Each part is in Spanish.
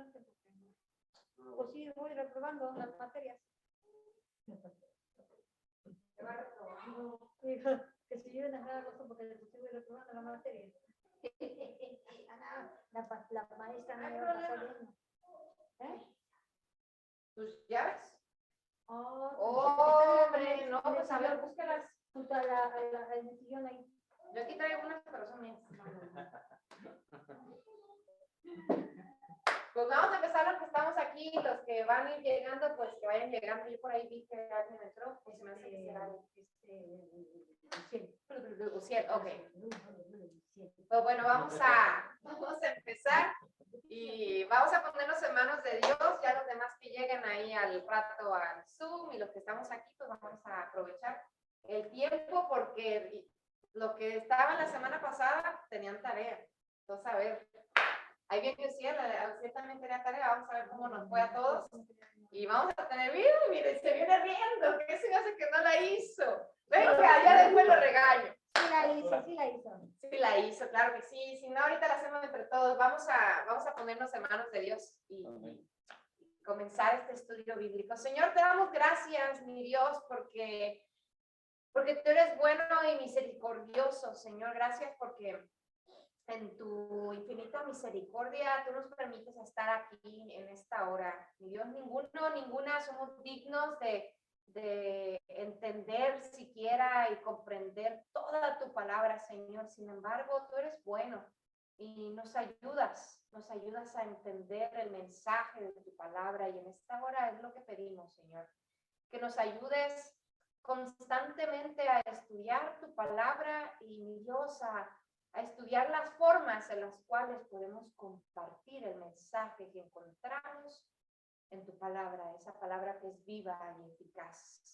clase porque pues sí, voy reprobando las materias. Que si yo no me razón porque pues voy reprobando la materia. La maestra no me va a pasar bien. ¿Tus llaves? Oh, hombre, no, pues a ver, búscalas. Junto a el sillón ahí. Yo aquí traigo unas, pero son mías. Pues vamos a empezar los que estamos aquí, los que van a ir llegando, pues que vayan llegando. Yo por ahí vi que alguien entró, pues se me hace que será Uciel, ok. Pues bueno, vamos a empezar y vamos a ponernos en manos de Dios. Ya los demás que lleguen ahí al rato al Zoom y los que estamos aquí, pues vamos a aprovechar el tiempo porque lo que estaban la semana pasada tenían tarea. Entonces, a ver, ahí viene Uciel también tenía tarea. Vamos a ver cómo nos fue a todos. Y vamos a tener, mire, se viene riendo, que se me hace que no la hizo. Venga, ya después lo regaño. Sí la hizo. Sí la hizo, claro que sí. Si no, ahorita la hacemos entre todos. Vamos a ponernos en manos de Dios y comenzar este estudio bíblico. Señor, te damos gracias, mi Dios, porque tú eres bueno y misericordioso, Señor. Gracias porque en tu infinita misericordia tú nos permites estar aquí en esta hora. Mi Dios, ninguna somos dignos de entender siquiera y comprender toda tu palabra, Señor. Sin embargo, tú eres bueno y nos ayudas a entender el mensaje de tu palabra, y en esta hora es lo que pedimos, Señor, que nos ayudes constantemente a estudiar tu palabra y, mi Dios, a estudiar las formas en las cuales podemos compartir el mensaje que encontramos en tu palabra, esa palabra que es viva y eficaz.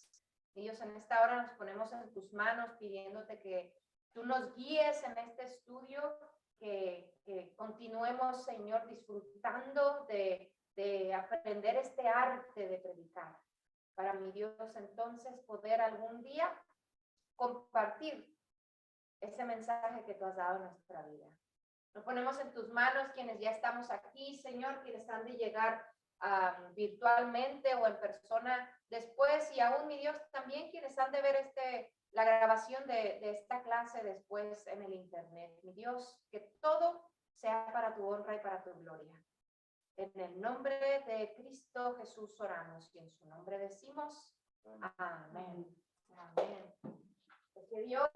Y Dios, en esta hora nos ponemos en tus manos pidiéndote que tú nos guíes en este estudio, que continuemos, Señor, disfrutando de aprender este arte de predicar. Para mi Dios, entonces, poder algún día compartir ese mensaje que tú has dado en nuestra vida. Nos ponemos en tus manos quienes ya estamos aquí, Señor, quienes han de llegar virtualmente o en persona después, y aún, mi Dios, también quienes han de ver la grabación de esta clase después en el internet. Mi Dios, que todo sea para tu honra y para tu gloria. En el nombre de Cristo Jesús oramos y en su nombre decimos amén. Amén. Pues que Dios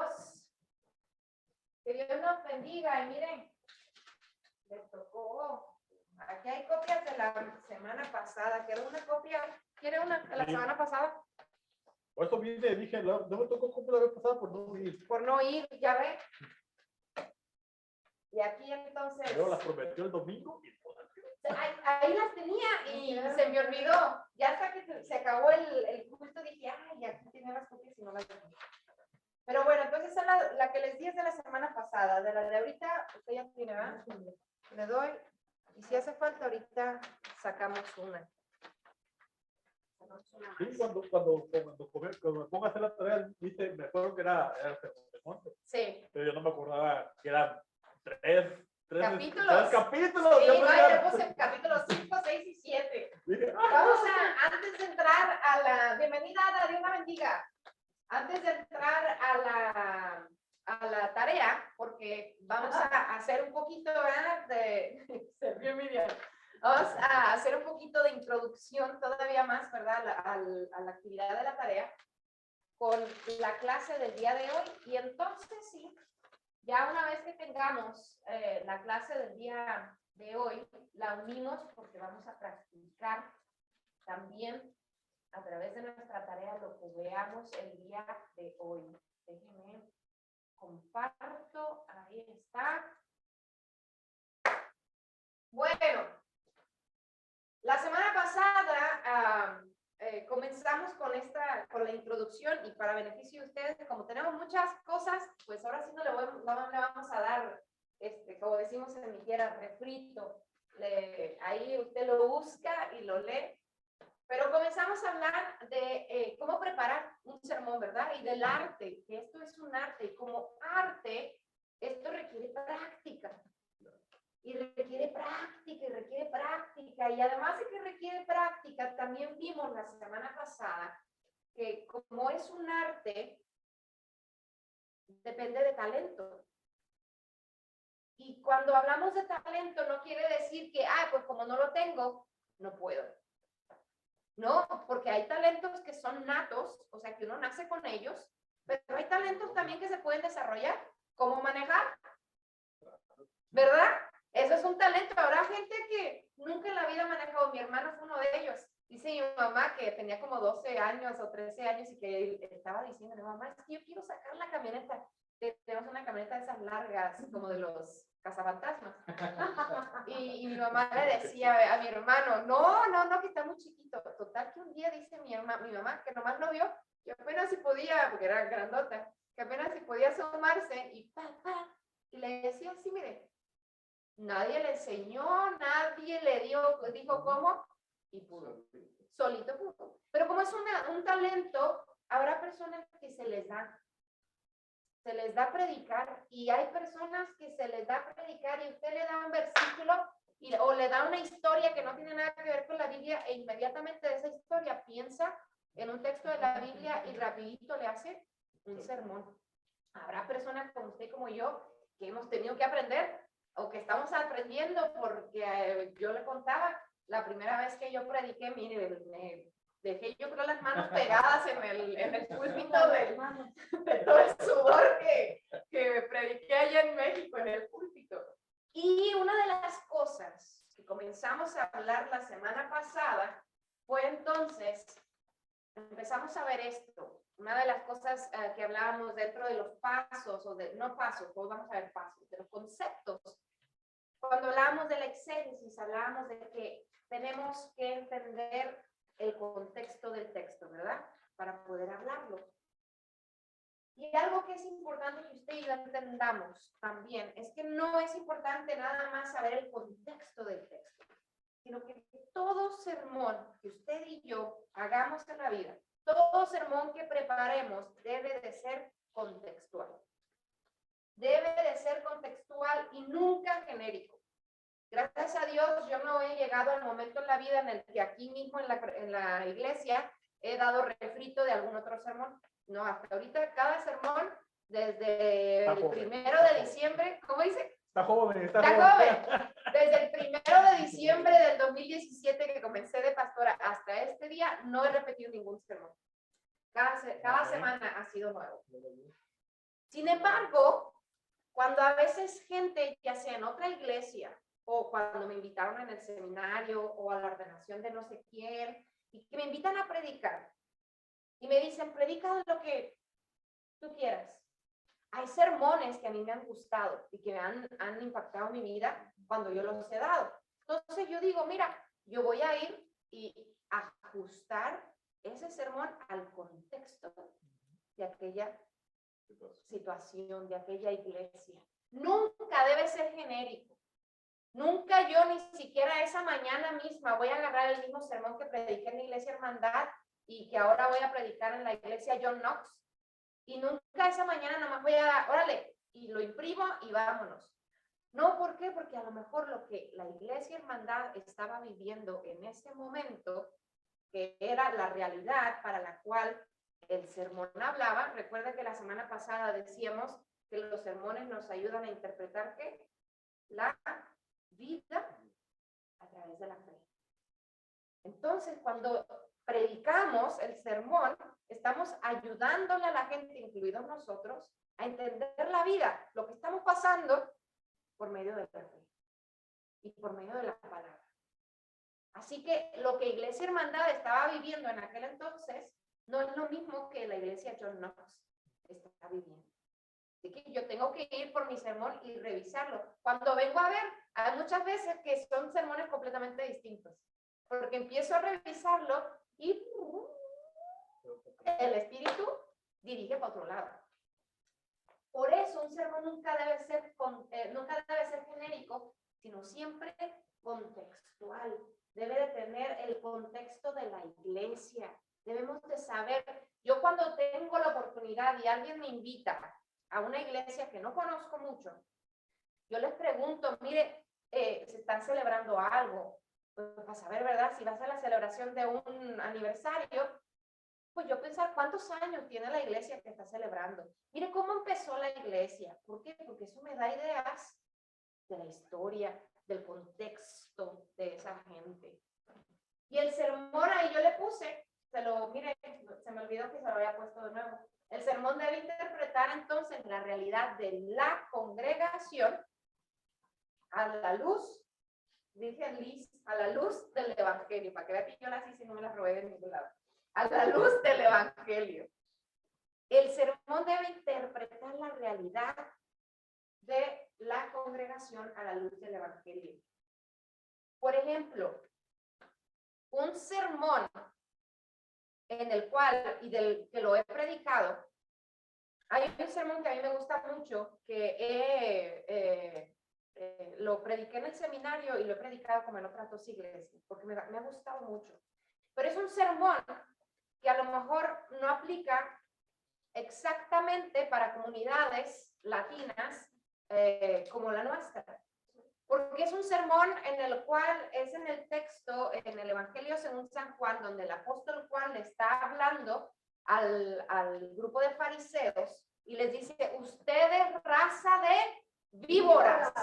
nos bendiga. Y miren, les tocó. Aquí hay copias de la semana pasada. ¿Quiere una copia? ¿Quiere una de la semana pasada? Por eso vine, dije, no me tocó copia la vez pasada por no ir. Por no ir, ya ve. Y aquí entonces. Pero las prometió el domingo y ahí las tenía y se me olvidó. Ya hasta que se acabó el culto dije, ay, aquí tenía las copias y no las tenía. Pero bueno, entonces es la que les di es de la semana pasada. De la de ahorita, usted ya tiene, ¿verdad? Le doy. Y si hace falta, ahorita sacamos una. sí, cuando me ponga a hacer la tarea, dice, me acuerdo que era el Sermón del Monte. Sí. Pero yo no me acordaba que eran tres capítulos. Capítulos. Sí, ya puse capítulos 5, 6 y 7. Dije, Vamos antes de entrar a la bienvenida, Dios la bendiga. Antes de entrar a la tarea, porque vamos a hacer un poquito, ¿verdad? Vamos a hacer un poquito de introducción todavía más, ¿verdad? A la actividad de la tarea con la clase del día de hoy. Y entonces sí, ya una vez que tengamos la clase del día de hoy, la unimos porque vamos a practicar también a través de nuestra tarea lo que veamos el día de hoy. Déjenme comparto, ahí está. Bueno, la semana pasada comenzamos con la introducción, y para beneficio de ustedes, como tenemos muchas cosas, pues ahora sí no le vamos a dar, como decimos en mi tierra, refrito. Ahí usted lo busca y lo lee. Pero comenzamos a hablar de cómo preparar un sermón, ¿verdad? Y del arte, que esto es un arte, y como arte, esto requiere práctica. Y requiere práctica, y además de que requiere práctica, también vimos la semana pasada que como es un arte, depende de talento. Y cuando hablamos de talento, no quiere decir que, pues como no lo tengo, no puedo. No, porque hay talentos que son natos, o sea, que uno nace con ellos, pero hay talentos también que se pueden desarrollar. ¿Cómo manejar? ¿Verdad? Eso es un talento. Habrá gente que nunca en la vida ha manejado. Mi hermano fue uno de ellos. Dice mi mamá que tenía como 12 años o 13 años y que estaba diciendo, mamá, es que yo quiero sacar la camioneta. Tenemos una camioneta de esas largas, como de los cazafantasmas. Y mi mamá le decía a mi hermano, no, que está muy chiquito. Total que un día dice mi mamá, que nomás lo vio, que apenas si podía, porque era grandota, que apenas si podía asomarse y y le decía así, mire, nadie le enseñó, nadie le dijo cómo, y pudo, solito pudo. Pero como es un talento, habrá personas que se les da predicar, y hay personas que se les da predicar y usted le da un versículo o le da una historia que no tiene nada que ver con la Biblia e inmediatamente de esa historia piensa en un texto de la Biblia y rapidito le hace un sermón. Habrá personas como usted y como yo que hemos tenido que aprender o que estamos aprendiendo porque yo le contaba la primera vez que yo prediqué, mire, me dejé yo creo las manos pegadas en el púlpito de todo el sudor que prediqué allá en México en el púlpito. Y una de las cosas que comenzamos a hablar la semana pasada fue entonces, empezamos a ver esto. Una de las cosas que hablábamos dentro de los pasos, no pasos, pues vamos a ver pasos, de los conceptos. Cuando hablábamos de la exégesis, hablábamos de que tenemos que entender el contexto del texto, ¿verdad? Para poder hablarlo. Y algo que es importante que usted y yo entendamos también es que no es importante nada más saber el contexto del texto, sino que todo sermón que usted y yo hagamos en la vida, todo sermón que preparemos debe de ser contextual. Debe de ser contextual y nunca genérico. Gracias a Dios, yo no he llegado al momento en la vida en el que aquí mismo en la iglesia he dado refrito de algún otro sermón. No, hasta ahorita cada sermón, desde el 1 de diciembre, ¿cómo dice? Está joven, Está joven. Desde el 1 de diciembre del 2017 que comencé de pastora hasta este día, no he repetido ningún sermón. Cada semana ha sido nuevo. Sin embargo, cuando a veces gente, ya sea en otra iglesia, o cuando me invitaron en el seminario, o a la ordenación de no sé quién, y que me invitan a predicar, y me dicen, predica lo que tú quieras. Hay sermones que a mí me han gustado y que han impactado mi vida cuando yo los he dado. Entonces yo digo, mira, yo voy a ir y ajustar ese sermón al contexto de aquella situación, de aquella iglesia. Nunca debe ser genérico. Nunca yo ni siquiera esa mañana misma voy a agarrar el mismo sermón que prediqué en la iglesia Hermandad y que ahora voy a predicar en la iglesia John Knox. Y nunca esa mañana nomás voy a, órale, y lo imprimo y vámonos. No, ¿por qué? Porque a lo mejor lo que la iglesia Hermandad estaba viviendo en ese momento, que era la realidad para la cual el sermón hablaba. Recuerda que la semana pasada decíamos que los sermones nos ayudan a interpretar ¿qué? La vida a través de la fe. Entonces, cuando predicamos el sermón, estamos ayudándole a la gente, incluidos nosotros, a entender la vida, lo que estamos pasando por medio de la fe y por medio de la palabra. Así que lo que Iglesia Hermandad estaba viviendo en aquel entonces no es lo mismo que la iglesia John Knox está viviendo. Así que yo tengo que ir por mi sermón y revisarlo. Cuando vengo a ver, hay muchas veces que son sermones completamente distintos, porque empiezo a revisarlo y el espíritu dirige para otro lado. Por eso un sermón nunca debe ser genérico, sino siempre contextual. Debe de tener el contexto de la iglesia. Debemos de saber. Yo cuando tengo la oportunidad y alguien me invita a una iglesia que no conozco mucho, yo les pregunto, mire, se están celebrando algo, pues para saber, ¿verdad? Si vas a la celebración de un aniversario, pues yo pensar cuántos años tiene la iglesia que está celebrando. Mire cómo empezó la iglesia. ¿Por qué? Porque eso me da ideas de la historia, del contexto de esa gente. Y el sermón ahí yo le puse, mire, se me olvidó que se lo había puesto de nuevo. El sermón debe interpretar entonces la realidad de la congregación a la luz, dije Liz, a la luz del evangelio, para que vea que yo las hice y no me las robé de ningún lado. A la luz del evangelio. El sermón debe interpretar la realidad de la congregación a la luz del evangelio. Por ejemplo, un sermón en el cual, y del que lo he predicado, hay un sermón que a mí me gusta mucho, que lo prediqué en el seminario y lo he predicado como en otras 2 iglesias, porque me ha gustado mucho. Pero es un sermón que a lo mejor no aplica exactamente para comunidades latinas como la nuestra. Porque es un sermón en el cual es en el texto, en el Evangelio según San Juan, donde el apóstol Juan le está hablando al grupo de fariseos y les dice, ustedes raza de víboras.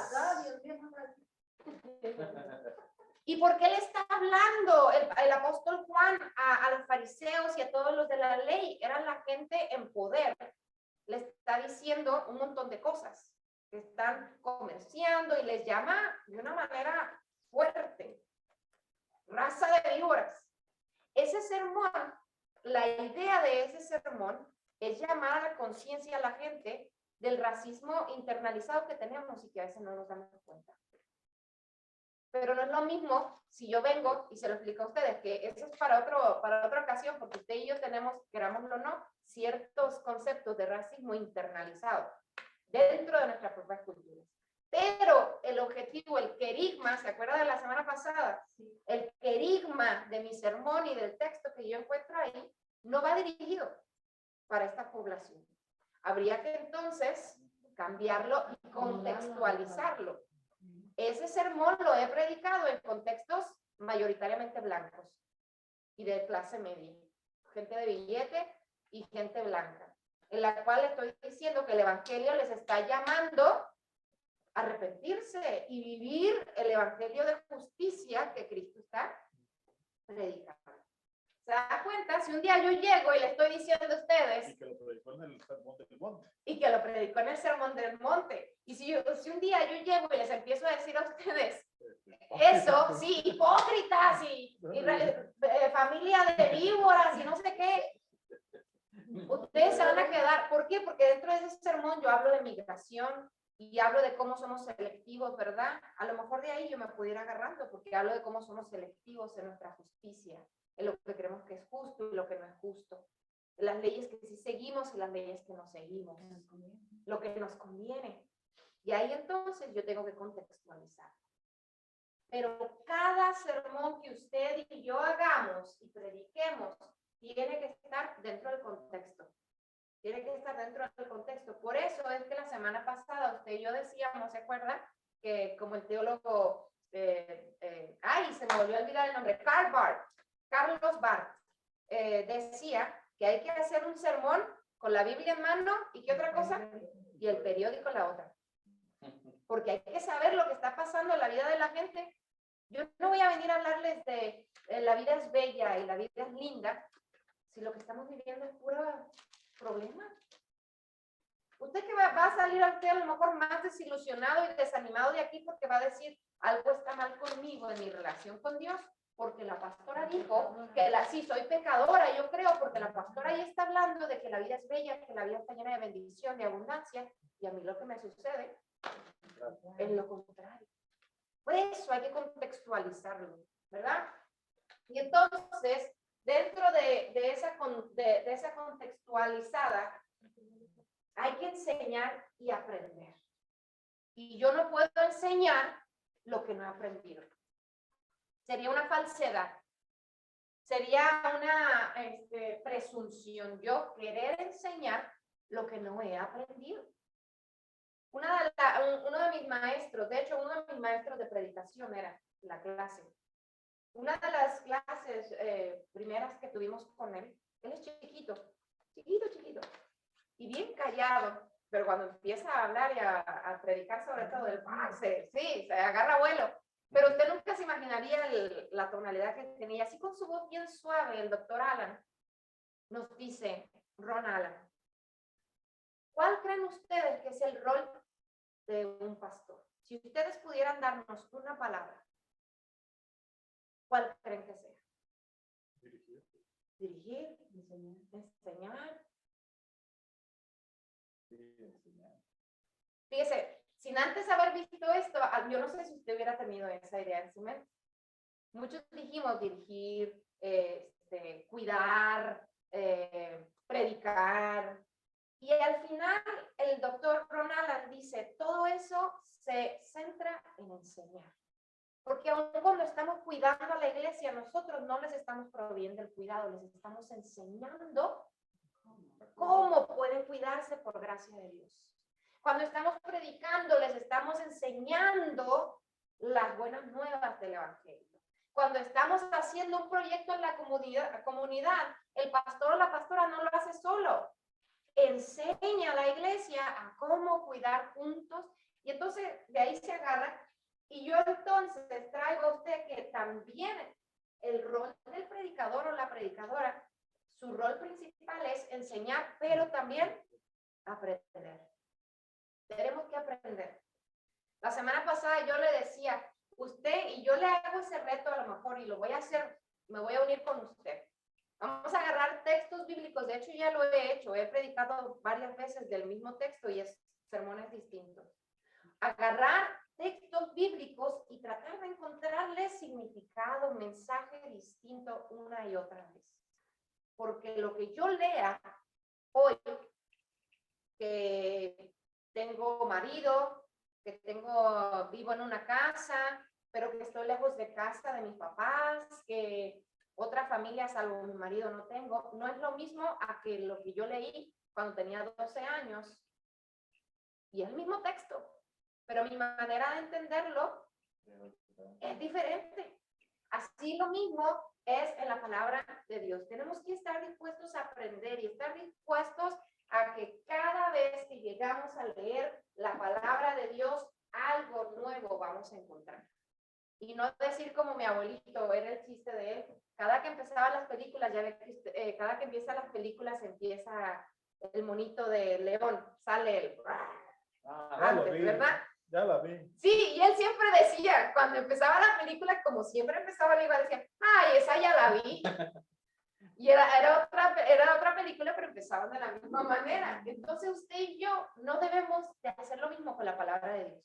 ¿Y por qué le está hablando el apóstol Juan a los fariseos y a todos los de la ley? Eran la gente en poder. Le está diciendo un montón de cosas que están comerciando y les llama de una manera fuerte. Raza de víboras. Ese sermón, la idea de ese sermón es llamar a la conciencia a la gente del racismo internalizado que tenemos y que a veces no nos damos cuenta. Pero no es lo mismo si yo vengo y se lo explico a ustedes, que eso es para otra ocasión, porque usted y yo tenemos, querámoslo o no, ciertos conceptos de racismo internalizado dentro de nuestras propias culturas. Pero el objetivo, el querigma, ¿se acuerda de la semana pasada? Sí. El querigma de mi sermón y del texto que yo encuentro ahí no va dirigido para esta población. Habría que entonces cambiarlo y contextualizarlo. Ese sermón lo he predicado en contextos mayoritariamente blancos y de clase media, gente de billete y gente blanca, en la cual estoy diciendo que el evangelio les está llamando a arrepentirse y vivir el evangelio de justicia que Cristo está predicando. ¿Se da cuenta? Si un día yo llego y le estoy diciendo a ustedes... Y que lo predicó en el sermón del monte. Y que lo predicó en el sermón del monte. Y si un día yo llego y les empiezo a decir a ustedes, eso, sí, hipócritas y familia de víboras y no sé qué, ustedes se van a quedar. ¿Por qué? Porque dentro de ese sermón yo hablo de migración y hablo de cómo somos selectivos, ¿verdad? A lo mejor de ahí yo me pudiera agarrando porque hablo de cómo somos selectivos en nuestra justicia, en lo que creemos que es justo y lo que no es justo, las leyes que sí seguimos y las leyes que no seguimos, lo que nos conviene. Y ahí entonces yo tengo que contextualizar. Pero cada sermón que usted y yo hagamos y prediquemos tiene que estar dentro del contexto. Tiene que estar dentro del contexto. Por eso es que la semana pasada usted y yo decíamos, ¿se acuerda? Que como el teólogo, se me volvió a olvidar el nombre, Carlos Barth, decía que hay que hacer un sermón con la Biblia en mano y ¿qué otra cosa? Y el periódico la otra. Porque hay que saber lo que está pasando en la vida de la gente. Yo no voy a venir a hablarles de la vida es bella y la vida es linda si lo que estamos viviendo es puro problema. Usted que va a salir a usted a lo mejor más desilusionado y desanimado de aquí porque va a decir algo está mal conmigo en mi relación con Dios. Porque la pastora dijo que sí, soy pecadora, yo creo, porque la pastora ahí está hablando de que la vida es bella, que la vida está llena de bendición, de abundancia, y a mí lo que me sucede es lo contrario. Por eso hay que contextualizarlo, ¿verdad? Y entonces, dentro de esa contextualizada, hay que enseñar y aprender. Y yo no puedo enseñar lo que no he aprendido. Sería una falsedad, sería una presunción yo querer enseñar lo que no he aprendido. Uno de mis maestros, de hecho uno de mis maestros de predicación era la clase, Una de las clases primeras que tuvimos con él es chiquito, chiquito, y bien callado, pero cuando empieza a hablar y a predicar sobre todo, se agarra vuelo. Pero usted nunca se imaginaría la tonalidad que tenía. Así con su voz bien suave, el doctor Alan nos dice, Ron Alan, ¿cuál creen ustedes que es el rol de un pastor? Si ustedes pudieran darnos una palabra, ¿cuál creen que sea? Dirigir, enseñar. Fíjese, sin antes haber visto esto, yo no sé si usted hubiera tenido esa idea en su mente. Muchos dijimos dirigir, cuidar, predicar. Y al final, el doctor Ron Alan dice, todo eso se centra en enseñar. Porque aun cuando estamos cuidando a la iglesia, nosotros no les estamos proveyendo el cuidado, les estamos enseñando cómo pueden cuidarse por gracia de Dios. Cuando estamos predicando, les estamos enseñando las buenas nuevas del evangelio. Cuando estamos haciendo un proyecto en la comunidad, el pastor o la pastora no lo hace solo. Enseña a la iglesia a cómo cuidar juntos. Y entonces de ahí se agarra. Y yo entonces traigo a usted que también el rol del predicador o la predicadora, su rol principal es enseñar, pero también aprender. Tenemos que aprender. La semana pasada yo le decía, usted, y yo le hago ese reto a lo mejor, y lo voy a hacer, me voy a unir con usted. Vamos a agarrar textos bíblicos, de hecho ya lo he hecho, he predicado varias veces del mismo texto y es sermones distintos. Agarrar textos bíblicos y tratar de encontrarle significado, mensaje distinto una y otra vez. Porque lo que yo lea hoy, que tengo marido, que vivo en una casa, pero que estoy lejos de casa de mis papás, que otra familia salvo mi marido no tengo, no es lo mismo a que lo que yo leí cuando tenía 12 años. Y es el mismo texto, pero mi manera de entenderlo es diferente. Así lo mismo es en la palabra de Dios. Tenemos que estar dispuestos a aprender y estar dispuestos a que cada vez que llegamos a leer la palabra de Dios, algo nuevo vamos a encontrar. Y no decir como mi abuelito, era el chiste de él. Cada que empezaba las películas, ya ve que cada que empieza las películas empieza el monito de león, sale el... antes, ¿verdad? Ya la vi. Sí, y él siempre decía, cuando empezaba la película, como siempre empezaba la igual, decía, ay, esa ya la vi. Y era otra película, pero empezaban de la misma manera. Entonces usted y yo no debemos de hacer lo mismo con la palabra de Dios.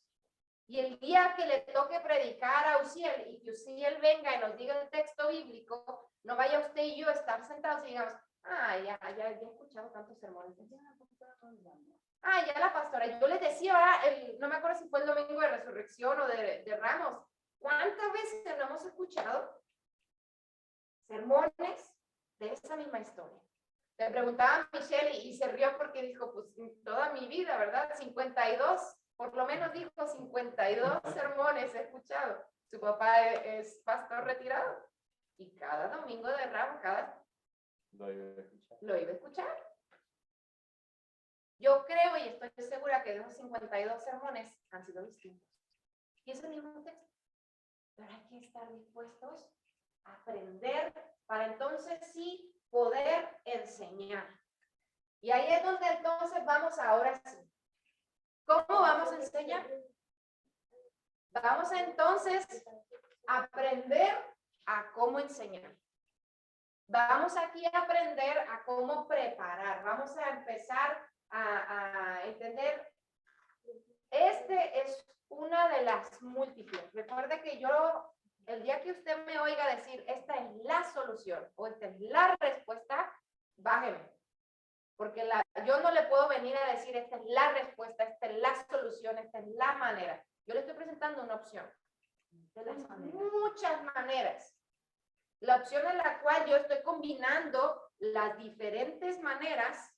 Y el día que le toque predicar a Uziel y que Uziel venga y nos diga el texto bíblico, no vaya usted y yo a estar sentados y digamos, ya he escuchado tantos sermones. Ya la pastora, yo les decía, no me acuerdo si fue el domingo de resurrección o de Ramos, ¿cuántas veces no hemos escuchado sermones de esa misma historia? Le preguntaba a Michelle y se rió porque dijo, pues toda mi vida, ¿verdad? 52, por lo menos dijo 52 sermones he escuchado. Su papá es pastor retirado y cada domingo de Ramos, lo iba a escuchar. Yo creo y estoy segura que de esos 52 sermones han sido distintos. Y es el mismo texto. Pero hay que estar dispuestos a aprender para entonces sí poder enseñar. Y ahí es donde entonces vamos ahora sí. ¿Cómo vamos a enseñar? Vamos a entonces a aprender a cómo enseñar. Vamos aquí a aprender a cómo preparar. Vamos a empezar a entender, es una de las múltiples. Recuerde que yo, el día que usted me oiga decir, esta es la solución o esta es la respuesta, bájeme. Porque yo no le puedo venir a decir, esta es la respuesta, esta es la solución, esta es la manera. Yo le estoy presentando una opción. De las muchas maneras. La opción en la cual yo estoy combinando las diferentes maneras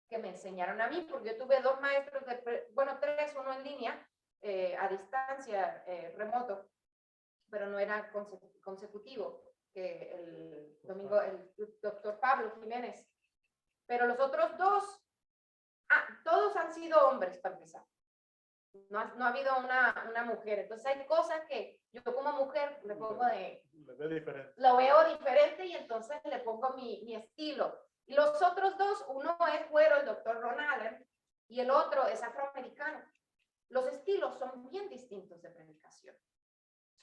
que me enseñaron a mí, porque yo tuve 2 maestros, 3, uno en línea, a distancia, remoto, pero no era consecutivo, que el domingo el doctor Pablo Jiménez. Pero los otros dos, todos han sido hombres para empezar. No ha habido una mujer. Entonces hay cosas que yo como mujer le pongo lo veo diferente y entonces le pongo mi estilo. Y los otros dos, uno es güero, el doctor Ron Allen, y el otro es afroamericano. Los estilos son bien distintos de predicación.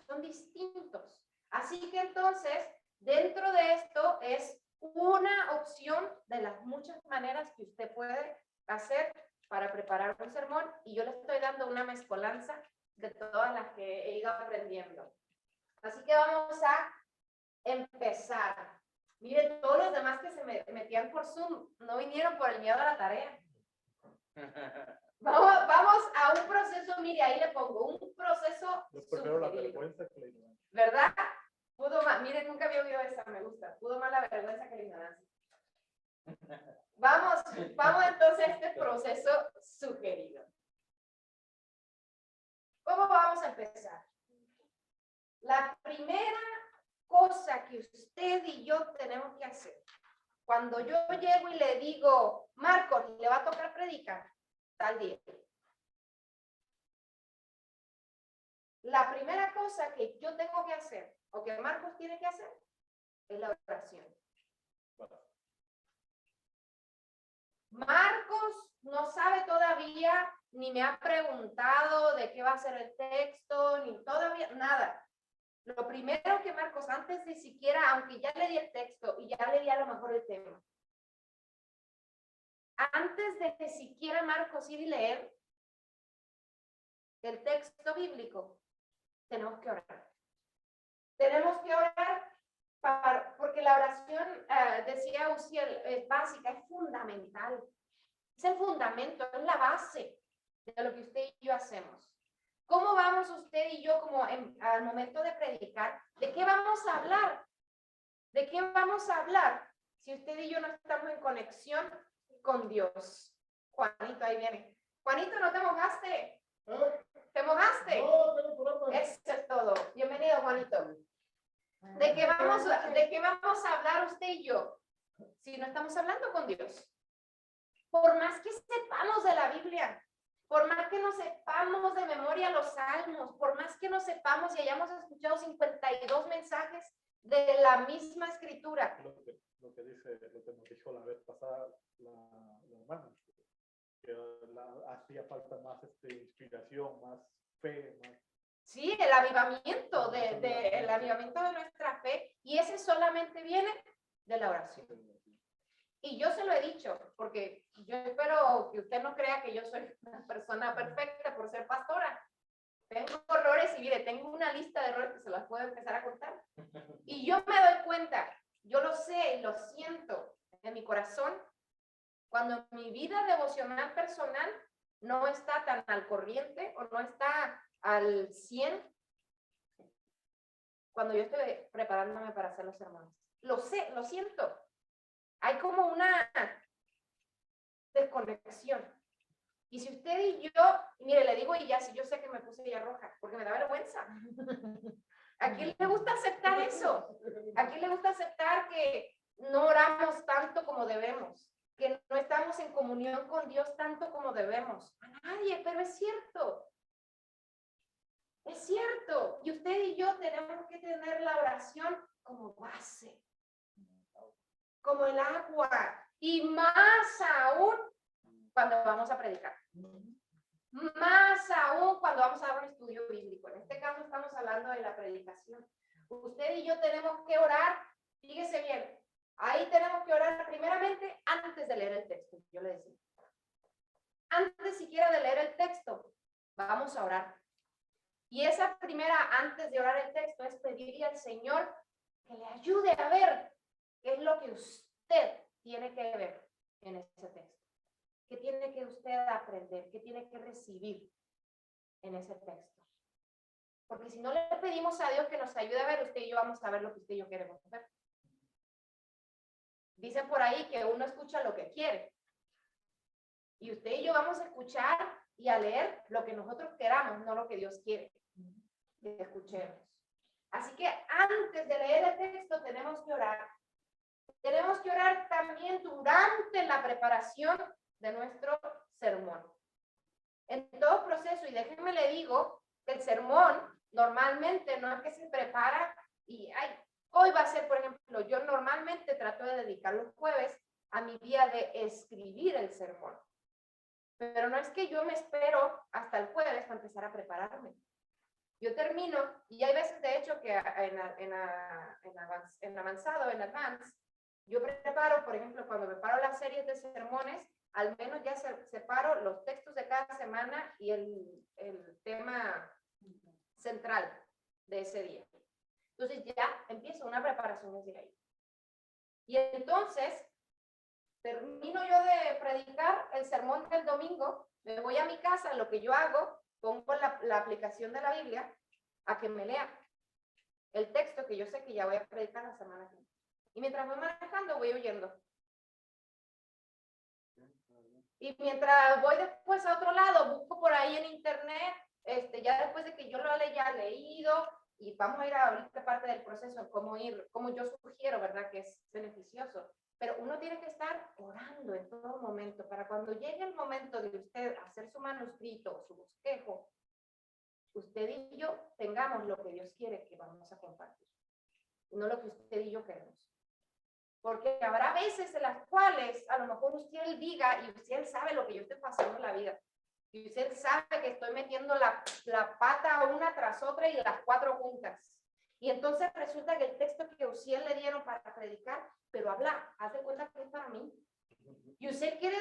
Son distintos. Así que entonces, dentro de esto es una opción de las muchas maneras que usted puede hacer para preparar un sermón, y yo le estoy dando una mezcolanza de todas las que he ido aprendiendo. Así que vamos a empezar. Miren, todos los demás que se metían por Zoom no vinieron por el miedo a la tarea. Vamos a un proceso, mire, ahí le pongo un proceso. Yo prefiero la vergüenza que la ignorancia. ¿Verdad? Pudo más, miren, nunca había oído esa, me gusta. Pudo más la vergüenza que la ignorancia. Vamos entonces a este proceso sugerido. ¿Cómo vamos a empezar? La primera cosa que usted y yo tenemos que hacer, cuando yo llego y le digo, Marcos, le va a tocar predicar tal día. La primera cosa que yo tengo que hacer, o que Marcos tiene que hacer, es la oración. Marcos no sabe todavía, ni me ha preguntado de qué va a ser el texto, ni todavía nada. Lo primero que Marcos, antes de siquiera, aunque ya le di el texto y ya le di a lo mejor el tema, antes de que siquiera Marcos ir y leer el texto bíblico, tenemos que orar. Tenemos que orar porque la oración, decía Uziel, es básica, es fundamental. Es el fundamento, es la base de lo que usted y yo hacemos. ¿Cómo vamos usted y yo como al momento de predicar? ¿De qué vamos a hablar? ¿De qué vamos a hablar si usted y yo no estamos en conexión con Dios? Juanito, ahí viene. Juanito, ¿no te mojaste? ¿Te mojaste? No, eso es todo. Bienvenido, Juanito. ¿De qué vamos a hablar usted y yo si no estamos hablando con Dios? Por más que sepamos de la Biblia, por más que no sepamos de memoria los salmos, por más que no sepamos y hayamos escuchado 52 mensajes de la misma escritura. Lo que nos dijo la vez pasada la hermana, que hacía falta más inspiración, más fe, más... Sí, el avivamiento el avivamiento de nuestra fe, y ese solamente viene de la oración. Y yo se lo he dicho, porque yo espero que usted no crea que yo soy una persona perfecta por ser pastora. Tengo errores y mire, tengo una lista de errores que se las puedo empezar a contar. Y yo me doy cuenta, yo lo sé, lo siento en mi corazón, cuando mi vida devocional personal no está tan al corriente o no está al 100, cuando yo estoy preparándome para hacer los sermones. Lo sé, lo siento. Hay como una desconexión. Y si usted y yo, mire, le digo y ya, si yo sé que me puse ya roja, porque me da vergüenza. ¿A quién le gusta aceptar eso? ¿A quién le gusta aceptar que no oramos tanto como debemos? Que no estamos en comunión con Dios tanto como debemos. A nadie, pero es cierto. Es cierto. Y usted y yo tenemos que tener la oración como base, como el agua, y más aún cuando vamos a predicar. Más aún cuando vamos a dar un estudio bíblico. En este caso estamos hablando de la predicación. Usted y yo tenemos que orar, fíjese bien, ahí tenemos que orar primeramente antes de leer el texto, yo le decía. Antes siquiera de leer el texto, vamos a orar. Y esa primera, antes de orar el texto, es pedirle al Señor que le ayude a ver qué es lo que usted tiene que ver en ese texto. ¿Qué tiene que usted aprender? ¿Qué tiene que recibir en ese texto? Porque si no le pedimos a Dios que nos ayude a ver, usted y yo vamos a ver lo que usted y yo queremos ver. Dicen por ahí que uno escucha lo que quiere. Y usted y yo vamos a escuchar y a leer lo que nosotros queramos, no lo que Dios quiere que escuchemos. Así que antes de leer el texto tenemos que orar. Tenemos que orar también durante la preparación de nuestro sermón. En todo proceso, y déjenme le digo, que el sermón normalmente no es que se prepara y hoy va a ser, por ejemplo, yo normalmente trato de dedicar los jueves a mi día de escribir el sermón. Pero no es que yo me espero hasta el jueves para empezar a prepararme. Yo termino, y hay veces de hecho que en advance, yo preparo, por ejemplo, cuando preparo las series de sermones, al menos ya separo los textos de cada semana y el tema central de ese día. Entonces ya empiezo una preparación desde ahí. Y entonces termino yo de predicar el sermón del domingo, me voy a mi casa, lo que yo hago, pongo la aplicación de la Biblia a que me lea el texto que yo sé que ya voy a predicar la semana que viene. Y mientras voy manejando, voy oyendo. Y mientras voy después a otro lado, busco por ahí en internet, ya después de que yo lo haya leído, y vamos a ir a ahorita parte del proceso, como yo sugiero, ¿verdad? Que es beneficioso. Pero uno tiene que estar orando en todo momento, para cuando llegue el momento de usted hacer su manuscrito, su bosquejo, usted y yo tengamos lo que Dios quiere que vamos a compartir, no lo que usted y yo queremos. Porque habrá veces en las cuales a lo mejor usted diga y usted sabe lo que yo estoy pasando en la vida. Y usted sabe que estoy metiendo la pata una tras otra y las 4 juntas. Y entonces resulta que el texto que usted le dieron para predicar, pero haz de cuenta que es para mí. Y usted quiere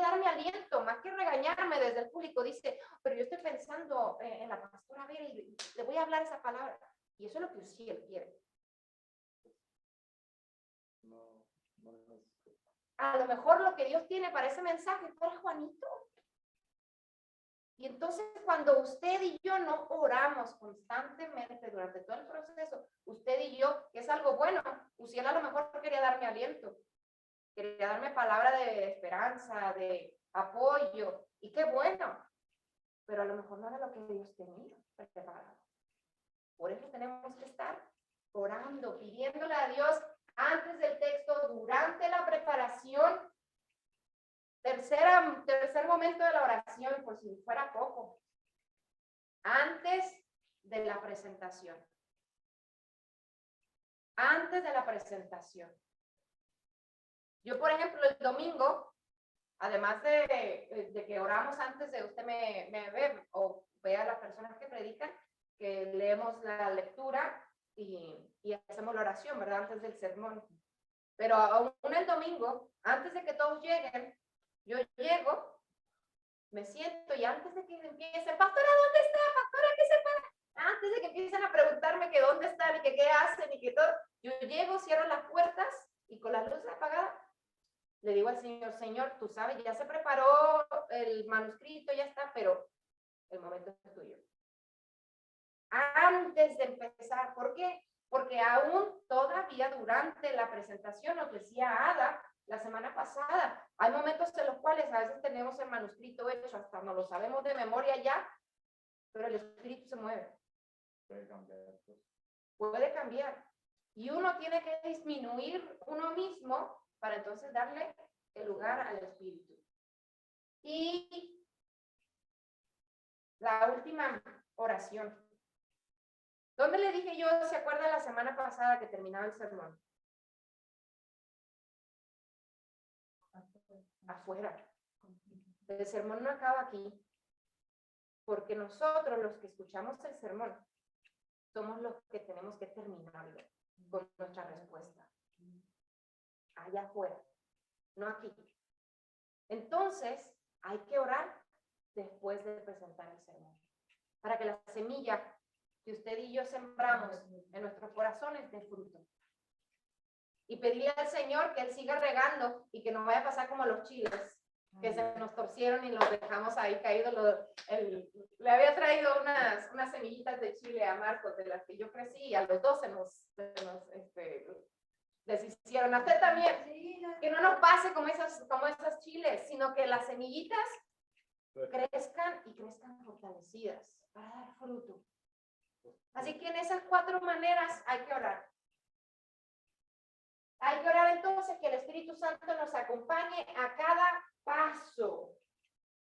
darme aliento, más que regañarme desde el público. Dice, pero yo estoy pensando en la pastora Vera y le voy a hablar esa palabra. Y eso es lo que usted quiere. A lo mejor lo que Dios tiene para ese mensaje es para Juanito. Y entonces cuando usted y yo no oramos constantemente durante todo el proceso, usted y yo, que es algo bueno, usted a lo mejor quería darme aliento, quería darme palabra de esperanza, de apoyo, y qué bueno, pero a lo mejor no era lo que Dios tenía preparado. Por eso tenemos que estar orando, pidiéndole a Dios antes del texto, durante la preparación. Tercer momento de la oración, por si fuera poco, antes de la presentación. Antes de la presentación. Yo, por ejemplo, el domingo, además de que oramos antes de usted me ve o vea a las personas que predican, que leemos la lectura y hacemos la oración, ¿verdad? Antes del sermón. Pero aún el domingo, antes de que todos lleguen, yo llego, me siento y antes de que empiecen, pastora, ¿dónde está? Pastora, ¿qué se para? Antes de que empiecen a preguntarme que dónde están y que qué hacen y que todo, yo llego, cierro las puertas y con las luces apagadas, le digo al Señor, Señor, tú sabes, ya se preparó el manuscrito, ya está, pero el momento es tuyo. Antes de empezar, ¿por qué? Porque aún todavía durante la presentación, nos decía Ada la semana pasada, hay momentos en los cuales a veces tenemos el manuscrito hecho, hasta no lo sabemos de memoria ya, pero el espíritu se mueve. Puede cambiar. Puede cambiar. Y uno tiene que disminuir uno mismo para entonces darle el lugar al espíritu. Y la última oración. ¿Dónde le dije yo, se acuerda la semana pasada que terminaba el sermón? Afuera. El sermón no acaba aquí. Porque nosotros, los que escuchamos el sermón, somos los que tenemos que terminarlo con nuestra respuesta. Allá afuera, no aquí. Entonces, hay que orar después de presentar el sermón. Para que la semilla que usted y yo sembramos en nuestros corazones dé fruto. Y pedirle al Señor que Él siga regando y que no vaya a pasar como los chiles, que se nos torcieron y los dejamos ahí caídos. Le había traído unas semillitas de chile a Marcos, de las que yo crecí, y a los dos se nos deshicieron. A usted también. Que no nos pase como esas chiles, sino que las semillitas crezcan y crezcan fortalecidas para dar fruto. Así que en esas 4 maneras hay que orar. Hay que orar entonces que el Espíritu Santo nos acompañe a cada paso.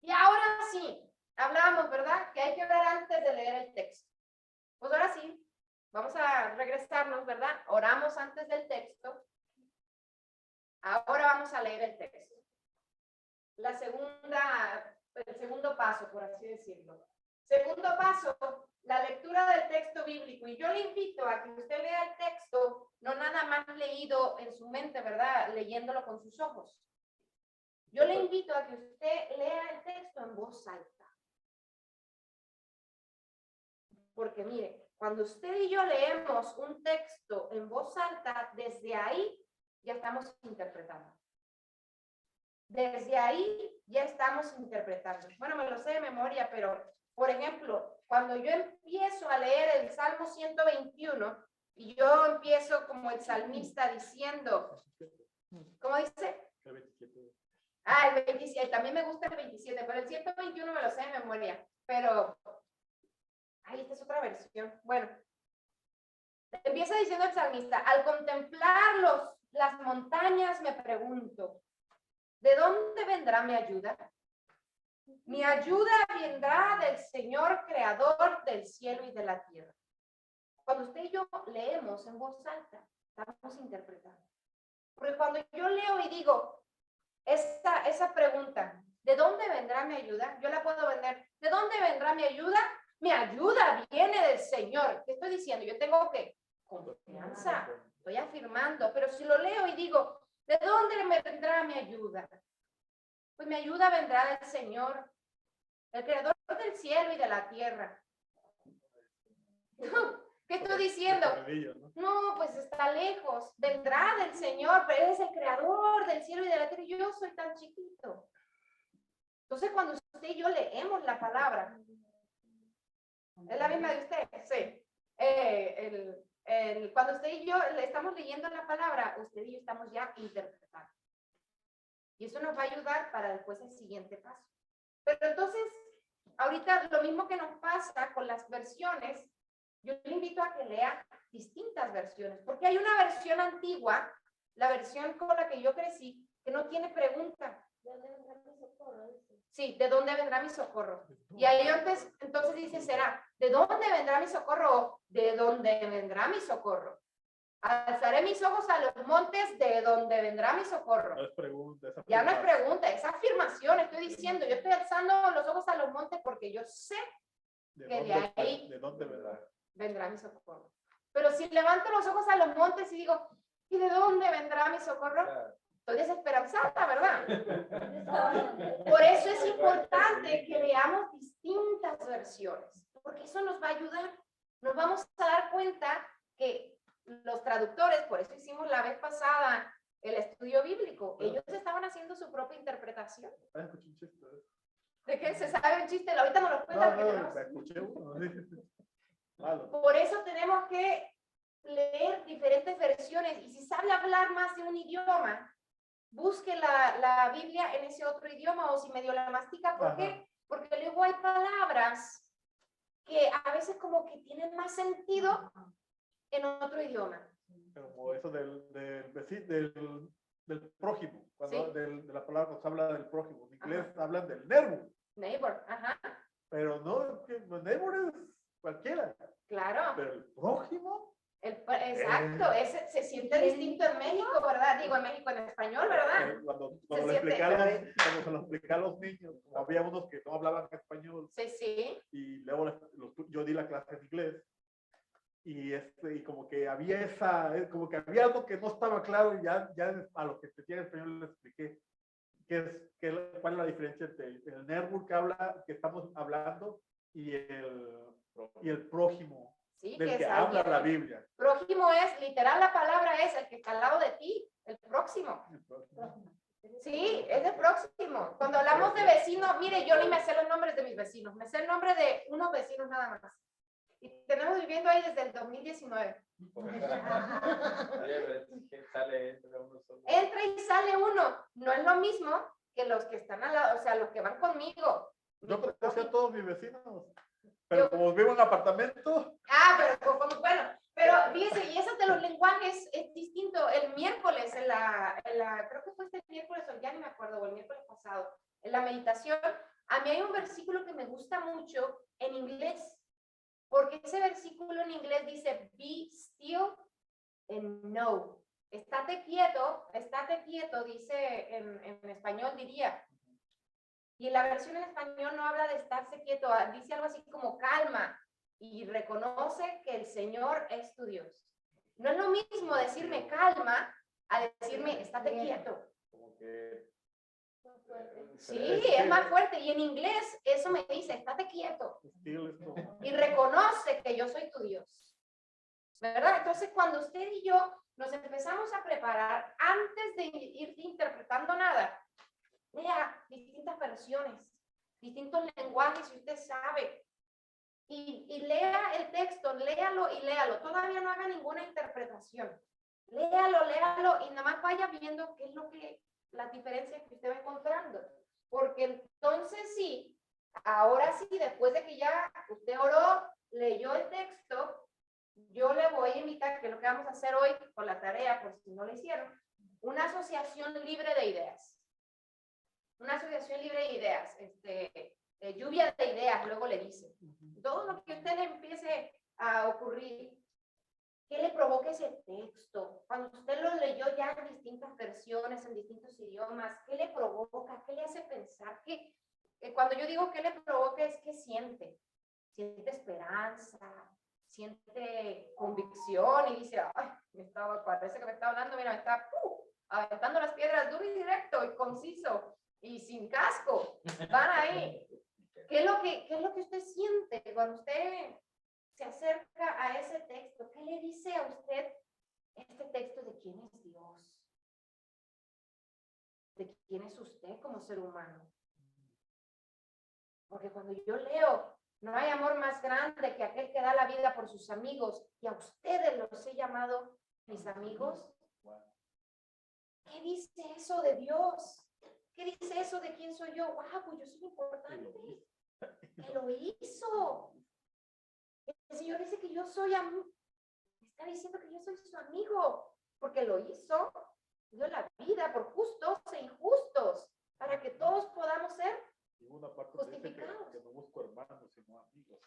Y ahora sí, hablábamos, ¿verdad? Que hay que orar antes de leer el texto. Pues ahora sí, vamos a regresarnos, ¿verdad? Oramos antes del texto. Ahora vamos a leer el texto. El segundo paso, por así decirlo. Segundo paso, la lectura del texto bíblico. Y yo le invito a que usted lea el texto, no nada más leído en su mente, ¿verdad? Leyéndolo con sus ojos. Yo le invito a que usted lea el texto en voz alta. Porque mire, cuando usted y yo leemos un texto en voz alta, desde ahí ya estamos interpretando. Desde ahí ya estamos interpretando. Bueno, me lo sé de memoria, pero, por ejemplo, cuando yo empiezo a leer el Salmo 121 y yo empiezo como el salmista diciendo, ¿cómo dice? El 27. Ah, el 27, también me gusta el 27, pero el 121 me lo sé de memoria, pero, ay, esta es otra versión. Bueno, empieza diciendo el salmista, al contemplar las montañas me pregunto, ¿de dónde vendrá mi ayuda? Mi ayuda vendrá del Señor creador del cielo y de la tierra. Cuando usted y yo leemos en voz alta, estamos interpretando. Porque cuando yo leo y digo esa pregunta, ¿de dónde vendrá mi ayuda? Yo la puedo vender. ¿De dónde vendrá mi ayuda? Mi ayuda viene del Señor. ¿Qué estoy diciendo? Yo tengo que confianza. Estoy afirmando. Pero si lo leo y digo, ¿de dónde me vendrá mi ayuda? Pues mi ayuda vendrá del Señor, el creador del cielo y de la tierra. ¿Qué estoy diciendo? No, pues está lejos. Vendrá del Señor, pero Él es el creador del cielo y de la tierra. Yo soy tan chiquito. Entonces, cuando usted y yo leemos la palabra, ¿es la misma de usted? Sí. Cuando usted y yo le estamos leyendo la palabra, usted y yo estamos ya interpretando. Y eso nos va a ayudar para después el siguiente paso. Pero entonces, ahorita lo mismo que nos pasa con las versiones, yo le invito a que lea distintas versiones, porque hay una versión antigua, la versión con la que yo crecí, que no tiene pregunta. ¿De dónde vendrá mi socorro? Sí, ¿de dónde vendrá mi socorro? Y ahí entonces dice, será, ¿de dónde vendrá mi socorro? ¿De dónde vendrá mi socorro? Alzaré mis ojos a los montes, ¿de dónde vendrá mi socorro? No es pregunta, ya no es pregunta, es afirmación. Estoy diciendo, yo estoy alzando los ojos a los montes porque yo sé que de ahí ¿de dónde vendrá mi socorro. Pero si levanto los ojos a los montes y digo, ¿y de dónde vendrá mi socorro? Estoy desesperanzada, ¿verdad? Por eso es importante que leamos distintas versiones, porque eso nos va a ayudar. Nos vamos a dar cuenta que los traductores, por eso hicimos la vez pasada el estudio bíblico, ellos estaban haciendo su propia interpretación. ¿De qué se sabe un chiste? Ahorita no lo cuentan. Escuché uno. Por eso tenemos que leer diferentes versiones, y si sabe hablar más de un idioma, busque la Biblia en ese otro idioma, o si medio la mastica. ¿Por qué? Porque luego hay palabras que a veces como que tienen más sentido en otro idioma. Como eso del prójimo, cuando ¿Sí? de la palabra nos habla del prójimo. En inglés hablan del neighbor. Neighbor, ajá. Pero no, que el neighbor es cualquiera. Claro. Pero el prójimo. Exacto, ese se siente distinto en México, ¿verdad? Digo, en México en español, ¿verdad? Cuando se lo expliqué a los niños, había unos que no hablaban español. Sí, sí. Y luego yo di la clase en inglés. Y como que había algo que no estaba claro, y ya a los que entendían español les expliqué cuál es la diferencia entre el neighbor que estamos hablando y el prójimo. Sí, del que habla la Biblia. Prójimo es, literal, la palabra es el que está al lado de ti, el próximo. Sí, es el próximo. Cuando hablamos de vecinos, mire, yo ni me sé los nombres de mis vecinos, me sé el nombre de unos vecinos nada más. Y tenemos viviendo ahí desde el 2019. Entra y sale uno. No es lo mismo que los que están al lado, o sea, los que van conmigo. Yo conocía a todos mis vecinos. Pero como vivo en apartamento, Pero bueno, pero fíjese, y eso de los lenguajes es distinto. El miércoles, creo que fue este miércoles, o ya ni me acuerdo, o el miércoles pasado, en la meditación, a mí hay un versículo que me gusta mucho en inglés, porque ese versículo en inglés dice, be still and know. Estate quieto, dice en español diría. Y la versión en español no habla de estarse quieto, dice algo así como calma y reconoce que el Señor es tu Dios. No es lo mismo decirme calma a decirme estate quieto. como que Sí, es más fuerte. Y en inglés eso me dice estate quieto still es como- y reconoce que yo soy tu Dios. ¿Verdad? Entonces cuando usted y yo nos empezamos a preparar antes de ir interpretando nada, lea distintas versiones, distintos lenguajes, si usted sabe. Y lea el texto, léalo y léalo. Todavía no haga ninguna interpretación. Léalo y nada más vaya viendo qué es lo que, las diferencias que usted va encontrando. Porque entonces sí, ahora sí, después de que ya usted oró, leyó el texto, yo le voy a invitar, que es lo que vamos a hacer hoy con la tarea, por si no lo hicieron, una asociación libre de ideas. Una asociación libre de ideas, lluvia de ideas, luego le dice. Todo lo que a usted le empiece a ocurrir, ¿qué le provoca ese texto? Cuando usted lo leyó ya en distintas versiones, en distintos idiomas, ¿qué le provoca? ¿Qué le hace pensar? Cuando yo digo qué le provoca es que siente. Siente esperanza, siente convicción y dice, ay, parece que me está hablando, mira, me está aventando las piedras duro y directo y conciso. Y sin casco, van ahí. ¿Qué es lo que usted siente cuando usted se acerca a ese texto? ¿Qué le dice a usted este texto de quién es Dios? ¿De quién es usted como ser humano? Porque cuando yo leo, no hay amor más grande que aquel que da la vida por sus amigos, y a ustedes los he llamado mis amigos. ¿Qué dice eso de Dios? ¿Qué dice eso de quién soy yo? ¡Wow! Pues yo soy importante. Él lo hizo. El Señor dice que yo soy amigo. Está diciendo que yo soy su amigo. Porque lo hizo. Dio la vida por justos e injustos. Para que todos podamos ser justificados. Que no busco hermanos, sino amigos.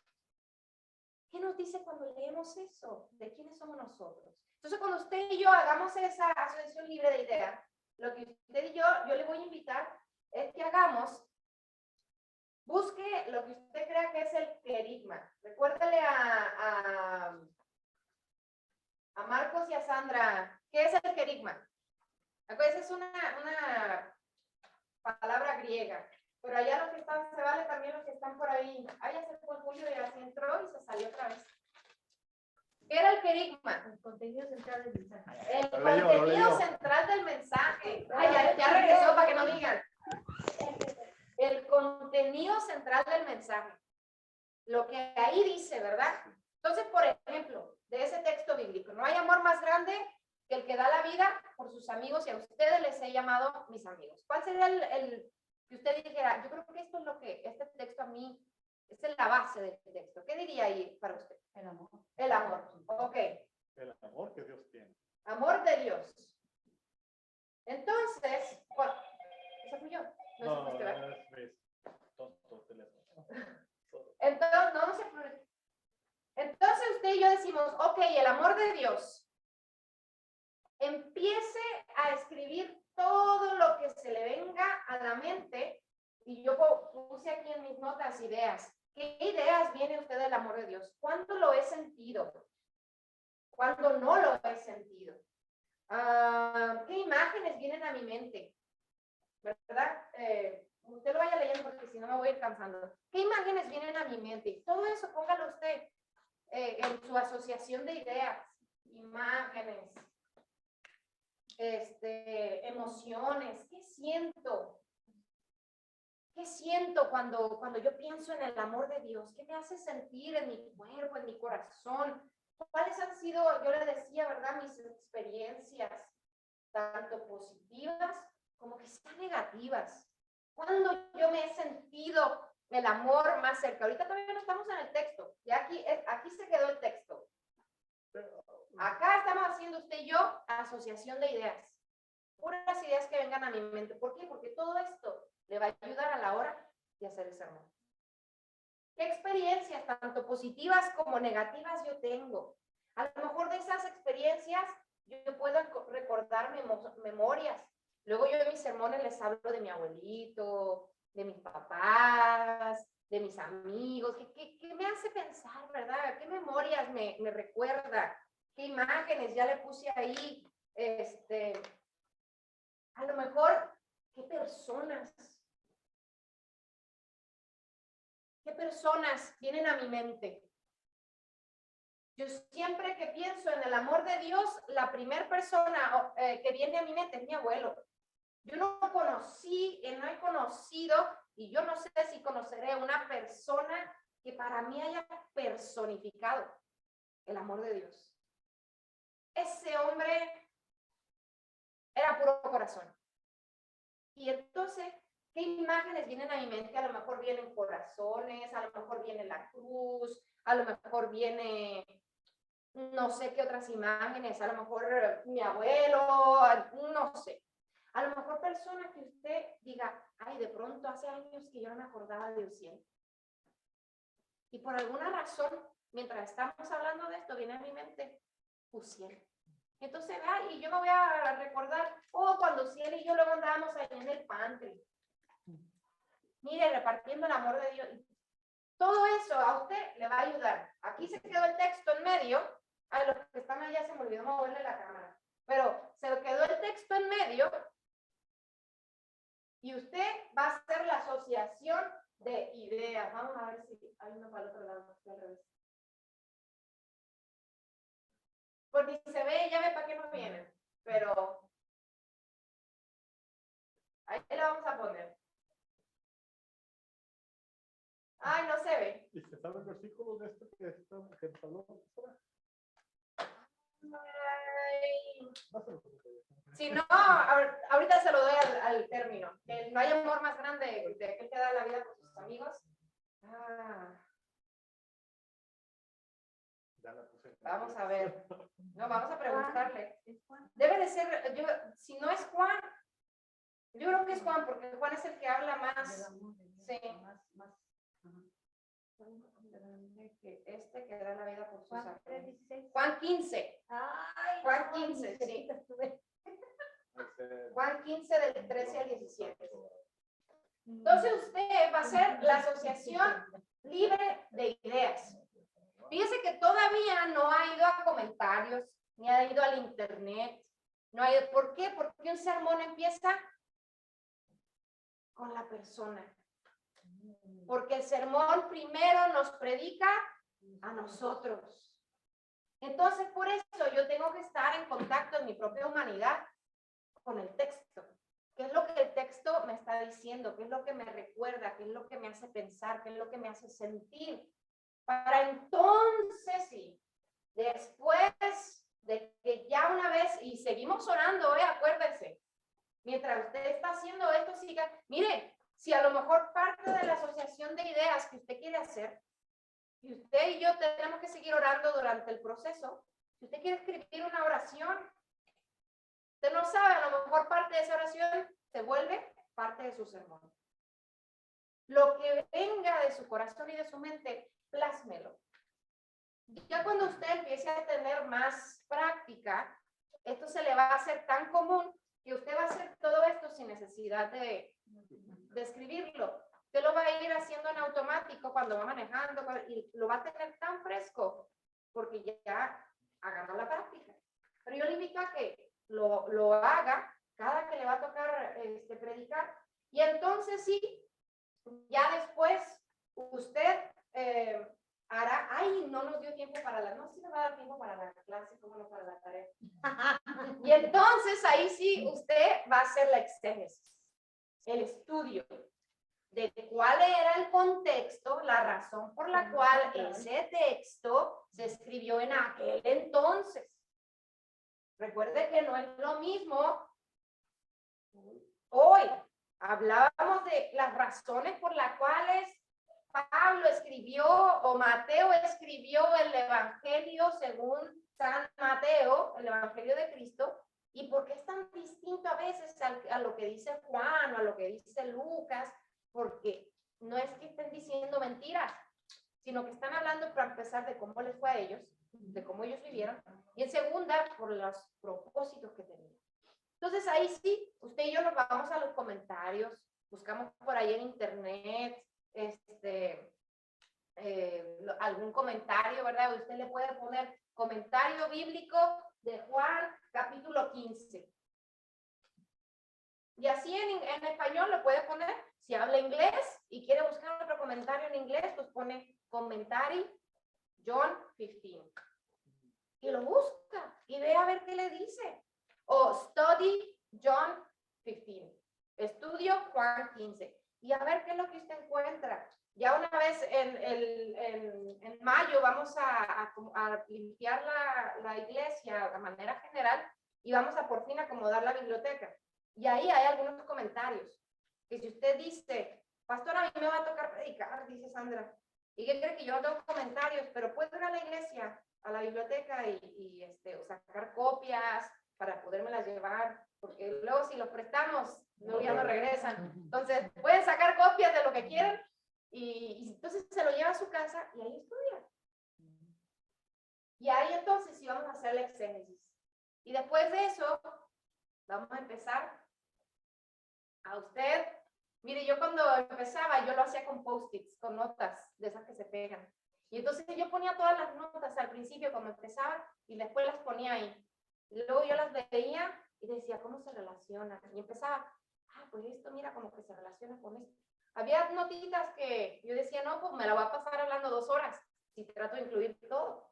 ¿Qué nos dice cuando leemos eso? ¿De quiénes somos nosotros? Entonces, cuando usted y yo hagamos esa asociación libre de ideas, lo que usted y yo le voy a invitar es que busque lo que usted crea que es el querigma. Recuérdale a Marcos y a Sandra, ¿qué es el querigma? Acuérdense, es una palabra griega, pero allá los que están, se vale también los que están por ahí. Ya se fue Julio y así entró y se salió otra vez. ¿Qué era el querigma? El contenido central del mensaje. El contenido central del mensaje. Ya regresó para que no digan. El contenido central del mensaje. Lo que ahí dice, ¿verdad? Entonces, por ejemplo, de ese texto bíblico, no hay amor más grande que el que da la vida por sus amigos, y a ustedes les he llamado mis amigos. ¿Cuál sería el que usted dijera? Yo creo que esto es lo que este texto a mí, esta es la base del texto. ¿Qué diría ahí para usted? El amor. El amor, ok. El amor que Dios tiene. Amor de Dios. Entonces, ¿esa fui yo? No, No, es mi tonto teléfono. Entonces, no se preocupe. Entonces usted y yo decimos, ok, el amor de Dios. Empiece a escribir todo lo que se le venga a la mente, y yo puse aquí en mis notas ideas. ¿Qué ideas viene usted del amor de Dios? ¿Cuándo lo he sentido? ¿Cuándo no lo he sentido? ¿Qué imágenes vienen a mi mente? ¿Verdad? Usted lo vaya leyendo porque si no me voy a ir cansando. ¿Qué imágenes vienen a mi mente? Todo eso póngalo usted en su asociación de ideas, imágenes, emociones. ¿Qué siento? ¿Qué siento cuando yo pienso en el amor de Dios? ¿Qué me hace sentir en mi cuerpo, en mi corazón? ¿Cuáles han sido, yo le decía, verdad, mis experiencias, tanto positivas como que sean negativas? ¿Cuándo yo me he sentido el amor más cerca. Ahorita todavía no estamos en el texto. Ya aquí se quedó el texto. Acá estamos haciendo usted y yo asociación de ideas. Puras ideas que vengan a mi mente. ¿Por qué? Porque todo esto le va a ayudar a la hora de hacer el sermón. ¿Qué experiencias, tanto positivas como negativas, yo tengo? A lo mejor de esas experiencias yo puedo recordar memorias. Luego yo en mis sermones les hablo de mi abuelito, de mis papás, de mis amigos. ¿Qué me hace pensar, verdad? ¿Qué memorias me recuerda? ¿Qué imágenes ya le puse ahí? A lo mejor, ¿qué personas vienen a mi mente? Yo siempre que pienso en el amor de Dios, la primera persona que viene a mi mente es mi abuelo. Yo no he conocido, y yo no sé si conoceré una persona que para mí haya personificado el amor de Dios. Ese hombre era puro corazón. Y entonces, ¿qué imágenes vienen a mi mente? A lo mejor vienen corazones, a lo mejor viene la cruz, a lo mejor viene, no sé qué otras imágenes, a lo mejor mi abuelo, no sé. A lo mejor personas que usted diga, ay, de pronto hace años que yo no me acordaba de Uciel. Y por alguna razón, mientras estamos hablando de esto, viene a mi mente Uciel. Entonces, y yo me voy a recordar, cuando Uciel y yo luego andábamos ahí en el pantry. Mire, repartiendo el amor de Dios. Todo eso a usted le va a ayudar. Aquí se quedó el texto en medio. A los que están allá se me olvidó moverle la cámara. Pero se quedó el texto en medio. Y usted va a hacer la asociación de ideas. Vamos a ver si hay uno para el otro lado. Al revés. Porque si se ve, ya ve para qué no vienen. Pero ahí le vamos a poner. Ay, no se ve. ¿Y se sabe el versículo de este que habló? Si no, ahorita se lo doy al término. Que no hay amor más grande de aquel que da la vida por sus amigos. Vamos a ver. No, vamos a preguntarle. Debe de ser, si no es Juan, yo creo que es Juan, porque Juan es el que habla más. Sí. Que da la vida por sus amigos. Juan 15. Juan 15, sí. Juan 15 del 13 al 17. Entonces usted va a hacer la asociación libre de ideas. Fíjese que todavía no ha ido a comentarios, ni ha ido al internet. No ha ido. ¿Por qué? Porque un sermón empieza con la persona. Porque el sermón primero nos predica a nosotros. Entonces, por eso yo tengo que estar en contacto en mi propia humanidad con el texto. ¿Qué es lo que el texto me está diciendo? ¿Qué es lo que me recuerda? ¿Qué es lo que me hace pensar? ¿Qué es lo que me hace sentir? Para entonces, sí, después de que ya una vez, y seguimos orando, acuérdense, mientras usted está haciendo esto, siga, mire, si a lo mejor parte de la asociación de ideas que usted quiere hacer, y usted y yo tenemos que seguir orando durante el proceso, si usted quiere escribir una oración, usted no sabe, a lo mejor parte de esa oración se vuelve parte de su sermón. Lo que venga de su corazón y de su mente, plásmelo. Ya cuando usted empiece a tener más práctica, esto se le va a hacer tan común que usted va a hacer todo esto sin necesidad de escribirlo. Usted lo va a ir haciendo en automático cuando va manejando y lo va a tener tan fresco porque ya agarró la práctica. Pero yo le invito a que lo haga cada que le va a tocar predicar. Y entonces sí, ya después usted hará, no nos dio tiempo para sí me va a dar tiempo para la clase, como no para la tarea. Y entonces ahí sí usted va a hacer la exégesis, el estudio de cuál era el contexto, la razón por la cual ese texto se escribió en aquel entonces. Recuerde que no es lo mismo hoy. Hablábamos de las razones por las cuales Pablo escribió o Mateo escribió el Evangelio según San Mateo, el Evangelio de Cristo, y por qué es tan distinto a veces a lo que dice Juan o a lo que dice Lucas, porque no es que estén diciendo mentiras, sino que están hablando para empezar de cómo les fue a ellos, de cómo ellos vivieron, y en segunda, por los propósitos que tenían. Entonces ahí sí, usted y yo nos vamos a los comentarios, buscamos por ahí en internet, algún comentario, ¿verdad? Usted le puede poner comentario bíblico de Juan capítulo 15. Y así en español lo puede poner, si habla inglés y quiere buscar otro comentario en inglés, pues pone commentary John 15. Y lo busca y ve a ver qué le dice. O study John 15. Estudio Juan 15. Y a ver qué es lo que usted encuentra. Ya una vez en mayo vamos a limpiar la iglesia de manera general y vamos a por fin acomodar la biblioteca. Y ahí hay algunos comentarios. Que si usted dice, pastor, a mí me va a tocar predicar, dice Sandra. ¿Y qué cree que yo no tengo comentarios? Pero puedo ir a la iglesia, a la biblioteca o sacar copias para podérmelas llevar. Porque luego si los prestamos, luego ya no regresan. Entonces, pueden sacar copias de lo que quieran. Y entonces se lo lleva a su casa y ahí estudia. Y ahí entonces sí vamos a hacer el exégesis. Y después de eso, vamos a empezar a usted. Mire, yo cuando empezaba, yo lo hacía con post-its, con notas de esas que se pegan. Y entonces yo ponía todas las notas al principio cuando empezaba y después las ponía ahí. Y luego yo las veía y decía, ¿cómo se relacionan? Y empezaba, pues esto mira como que se relaciona con esto. Había notitas que yo decía, no, pues me la voy a pasar hablando 2 horas si trato de incluir todo.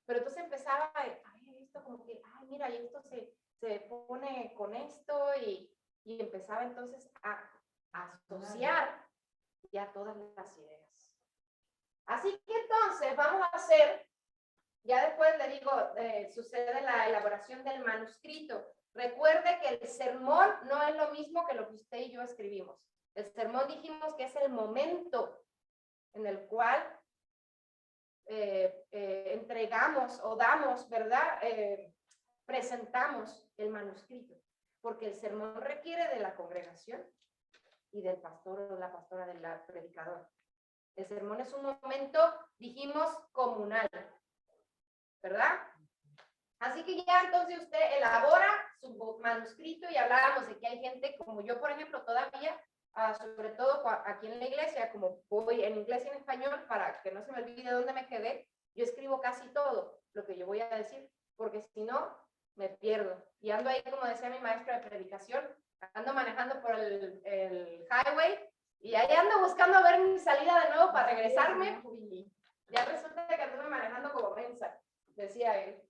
Pero entonces empezaba a ver esto como que, mira, y esto se pone con esto y empezaba entonces a asociar ya todas las ideas. Así que entonces vamos a hacer, ya después le digo, sucede la elaboración del manuscrito. Recuerde que el sermón no es lo mismo que lo que usted y yo escribimos. El sermón dijimos que es el momento en el cual entregamos o damos, ¿verdad? Presentamos el manuscrito, porque el sermón requiere de la congregación y del pastor o la pastora del predicador. El sermón es un momento, dijimos, comunal, ¿verdad? Así que ya entonces usted elabora su manuscrito y hablábamos de que hay gente como yo, por ejemplo, todavía, sobre todo aquí en la iglesia, como voy en inglés y en español, para que no se me olvide dónde me quedé, yo escribo casi todo lo que yo voy a decir, porque si no, me pierdo. Y ando ahí, como decía mi maestra de predicación, ando manejando por el highway y ahí ando buscando ver mi salida de nuevo para regresarme. Y ya resulta que ando manejando como mensa, decía él.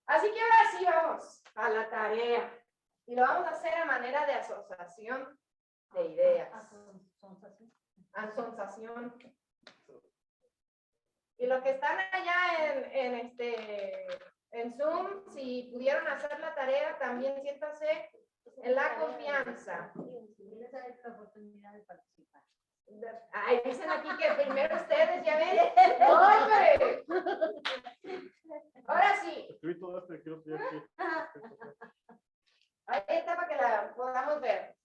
Así que ahora sí vamos a la tarea. Y lo vamos a hacer a manera de asociación de ideas. Asociación. Y los que están allá en Zoom, si pudieron hacer la tarea, también siéntanse en la confianza. La oportunidad de participar. Ay, dicen aquí que primero ustedes, ya ven. ¡Hombre! Ahora sí. Escribí todo esto y quiero que Ahí está para que la podamos ver.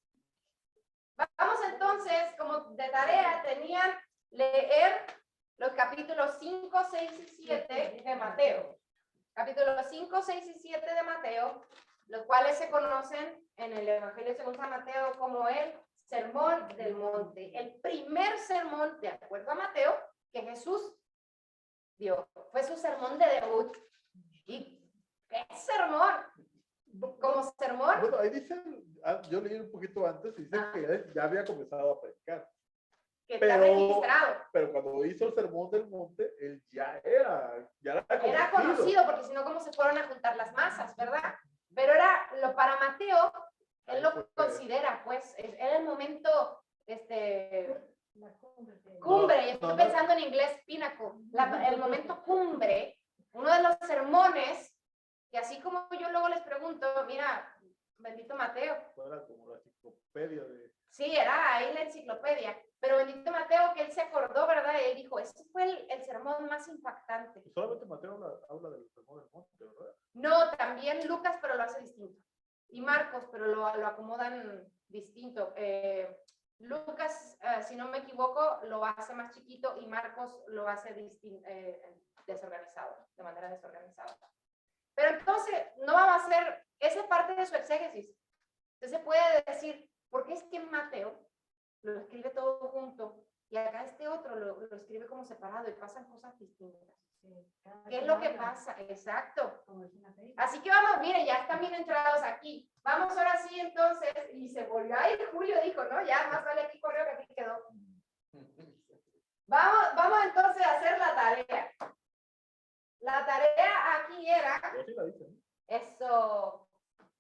Vamos entonces, como de tarea, tenían leer los capítulos 5, 6 y 7 de Mateo. Capítulos 5, 6 y 7 de Mateo, los cuales se conocen en el Evangelio según San Mateo como el Sermón del Monte. El primer sermón, de acuerdo a Mateo, que Jesús dio. Fue su sermón de debut. ¿Y qué sermón? Como sermón. Bueno, ahí dicen, yo leí un poquito antes y dicen que ya había comenzado a predicar. Que está registrado. Pero cuando hizo el sermón del monte, él ya era conocido. Era conocido, porque si no, ¿cómo se fueron a juntar las masas, verdad? Pero para Mateo, él lo considera, pues, era el momento, La cumbre, estoy pensando en inglés, pinnacle, el momento cumbre, uno de los sermones, que así como yo luego les pregunto, mira, bendito Mateo. Era como la enciclopedia de... Sí, era ahí la enciclopedia. Pero bendito Mateo que él se acordó, ¿verdad? Él dijo, ese fue el sermón más impactante. Y solamente Mateo habla del sermón del monte, ¿verdad? No, también Lucas, pero lo hace distinto. Y Marcos, pero lo acomodan distinto. Lucas, si no me equivoco, lo hace más chiquito y Marcos lo hace desorganizado, de manera desorganizada. Pero entonces, no va a ser esa parte de su exégesis. Entonces se puede decir, ¿por qué es que Mateo lo escribe todo junto y acá este otro lo escribe como separado y pasan cosas distintas? ¿Qué es lo que pasa? Exacto. Así que vamos, miren, ya están bien entrados aquí. Vamos ahora sí entonces, y se volvió a ir, Julio dijo, ¿no? Ya más vale aquí corrió que aquí quedó. Vamos entonces a hacer la tarea. La tarea aquí era, Yo sí la dice, ¿no? eso,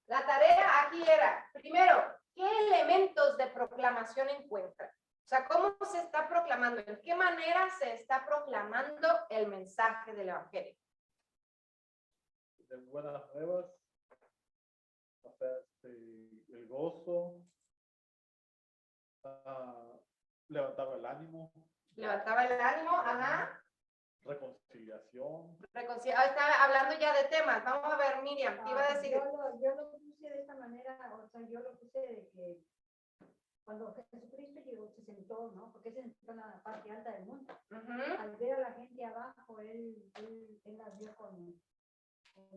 la tarea aquí era, primero, ¿qué elementos de proclamación encuentra? O sea, ¿cómo se está proclamando? ¿En qué manera se está proclamando el mensaje del Evangelio? De buenas nuevas, o sea, el gozo, levantaba el ánimo, Levantaba el ánimo, ajá. reconciliación. Estaba hablando ya de temas. Vamos a ver, Miriam, ¿qué iba a decir? Yo lo puse de esta manera, o sea, yo lo puse de que cuando Jesucristo llegó, se sentó, ¿no? Porque se sentó en la parte alta del monte. Ujú, Al ver a la gente abajo, él las vio con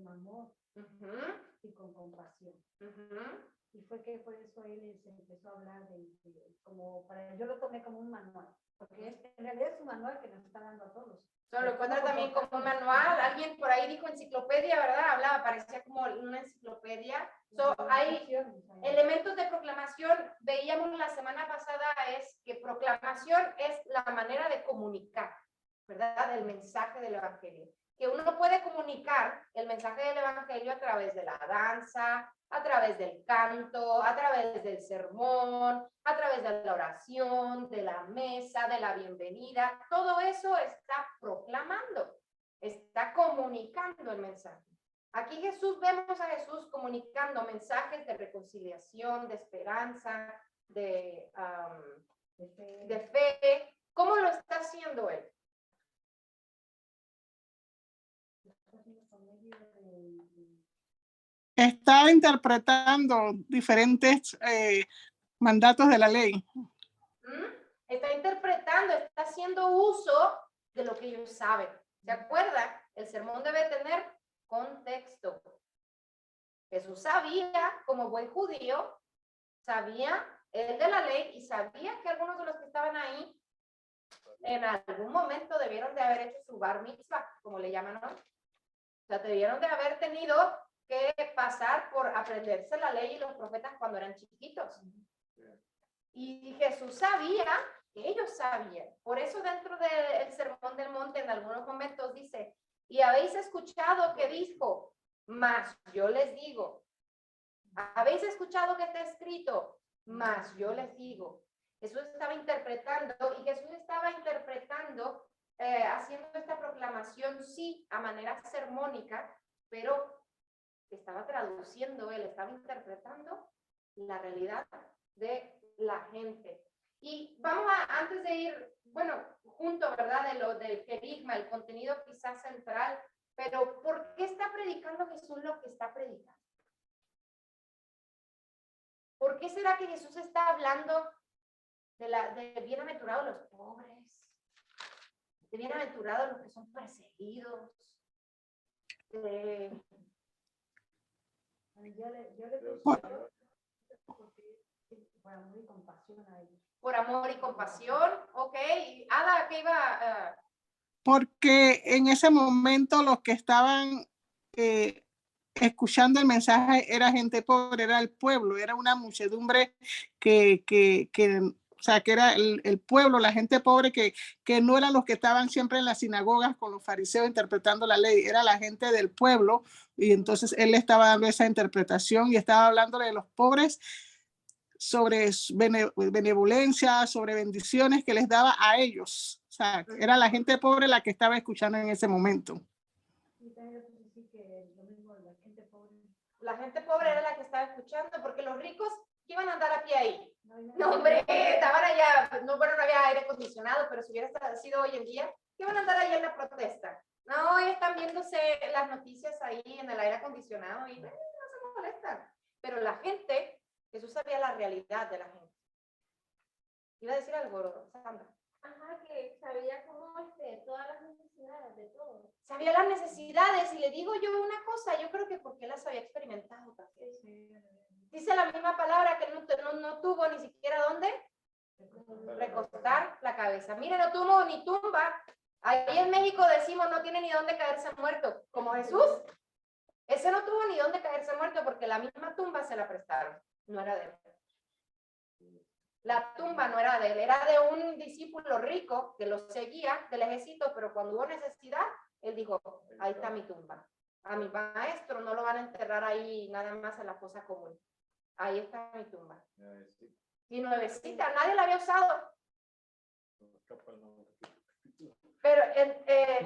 amor ujú, y con compasión. ujú. Y fue que por eso él se empezó a hablar como para, yo lo tomé como un manual, porque en realidad es un manual que nos está dando a todos. So, lo encuentra también como un manual. Alguien por ahí dijo enciclopedia, ¿verdad? Hablaba, parecía como una enciclopedia. So, hay elementos de proclamación. Veíamos la semana pasada es que proclamación es la manera de comunicar, ¿verdad? El mensaje del Evangelio. Que uno puede comunicar el mensaje del Evangelio a través de la danza, a través del canto, a través del sermón, a través de la oración, de la mesa, de la bienvenida. Todo eso está proclamando, está comunicando el mensaje. Aquí vemos a Jesús comunicando mensajes de reconciliación, de esperanza, de fe. ¿Cómo lo está haciendo él? Está interpretando diferentes mandatos de la ley. Está interpretando, está haciendo uso de lo que ellos saben. ¿Se acuerdan? El sermón debe tener contexto. Jesús sabía, como buen judío, sabía él de la ley y sabía que algunos de los que estaban ahí en algún momento debieron de haber hecho su bar mitzvah, como le llaman, ¿no? O sea, debieron de haber tenido que pasar por aprenderse la ley y los profetas cuando eran chiquitos. Y Jesús sabía que ellos sabían. Por eso dentro del Sermón del Monte en algunos momentos dice, y habéis escuchado que dijo, mas yo les digo. Habéis escuchado que está escrito, mas yo les digo. Jesús estaba interpretando y Jesús estaba interpretando, haciendo esta proclamación, sí, a manera sermónica, pero estaba traduciendo, él estaba interpretando la realidad de la gente. Y vamos antes de ir, bueno, junto, ¿verdad? Del querigma, el contenido quizás central, pero ¿por qué está predicando Jesús lo que está predicando? ¿Por qué será que Jesús está hablando de bienaventurados los pobres, de bienaventurados los que son perseguidos, por amor y compasión a ellos. Por amor y compasión, ok. Ada, ¿qué iba? Porque en ese momento los que estaban escuchando el mensaje era gente pobre, era el pueblo, era una muchedumbre o sea, que era el pueblo, la gente pobre que no eran los que estaban siempre en las sinagogas con los fariseos interpretando la ley, era la gente del pueblo, y entonces él estaba dando esa interpretación y estaba hablándole de los pobres sobre benevolencia, sobre bendiciones que les daba a ellos. O sea, era la gente pobre la que estaba escuchando en ese momento. La gente pobre. La gente pobre era la que estaba escuchando, porque los ricos ¿Qué iban a andar a pie ahí? No, hay No, nada. hombre, estaban allá, no, bueno, no había aire acondicionado, pero si hubiera sido hoy en día, ¿qué van a andar ahí en la protesta? No, hoy están viéndose las noticias ahí en el aire acondicionado y no se molestan. Pero la gente, Jesús sabía la realidad de la gente. Iba a decir algo, Sandra. Ajá, que sabía cómo todas las necesidades de todos. Sabía las necesidades y le digo yo una cosa, yo creo que porque las había experimentado también. Dice la misma palabra que no tuvo ni siquiera dónde recostar la cabeza. Mire, no tuvo ni tumba. Ahí en México decimos no tiene ni dónde caerse muerto, como Jesús. Ese no tuvo ni dónde caerse muerto porque la misma tumba se la prestaron. No era de él. La tumba no era de él, era de un discípulo rico que lo seguía del ejército, pero cuando hubo necesidad, él dijo, ahí está mi tumba. A mi maestro no lo van a enterrar ahí nada más en la fosa común. Ahí está mi tumba. Y nuevecita, nadie la había usado. Pero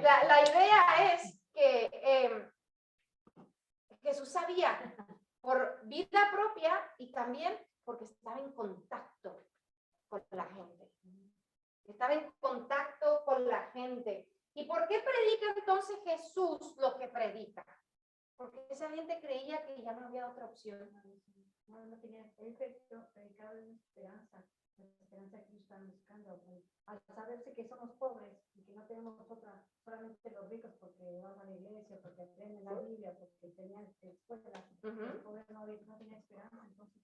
la idea es que Jesús sabía por vida propia y también porque estaba en contacto con la gente. Estaba en contacto con la gente. ¿Y por qué predica entonces Jesús lo que predica? Porque esa gente creía que ya no había otra opción. No tenía, él predicaba una esperanza, la esperanza que ellos estaban buscando. Al saberse que somos pobres y que no tenemos otra, solamente los ricos porque van a la iglesia, porque aprenden la Biblia, porque tenían escuelas, los pobres no tenían esperanza, entonces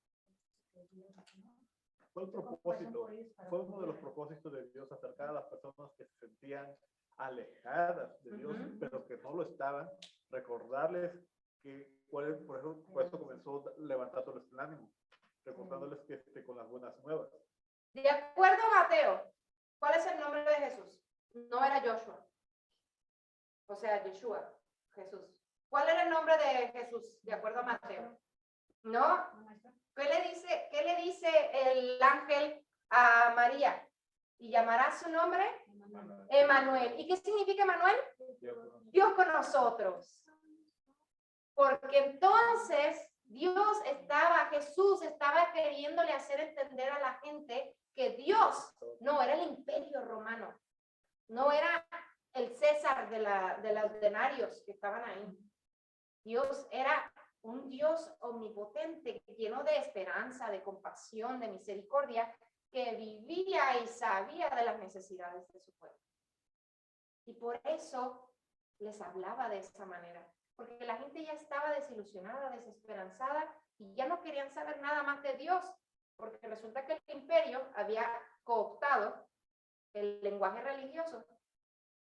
fue el propósito, fue uno de los propósitos de Dios, acercar a las personas que se sentían alejadas de Dios, pero que no lo estaban, recordarles que, por eso comenzó levantándoles el ánimo, recordándoles que con las buenas nuevas. De acuerdo a Mateo, ¿cuál es el nombre de Jesús? No era Joshua, o sea, Yeshua, Jesús. ¿Cuál era el nombre de Jesús, de acuerdo a Mateo? No. ¿Qué le dice el ángel a María? Y llamará su nombre Emmanuel. ¿Y qué significa Emmanuel? Dios con nosotros. Porque entonces Jesús estaba queriéndole hacer entender a la gente que Dios no era el imperio romano, no era el César de los denarios que estaban ahí. Dios era un Dios omnipotente, lleno de esperanza, de compasión, de misericordia, que vivía y sabía de las necesidades de su pueblo. Y por eso les hablaba de esa manera, porque la gente ya estaba desilusionada, desesperanzada, y ya no querían saber nada más de Dios, porque resulta que el imperio había cooptado el lenguaje religioso,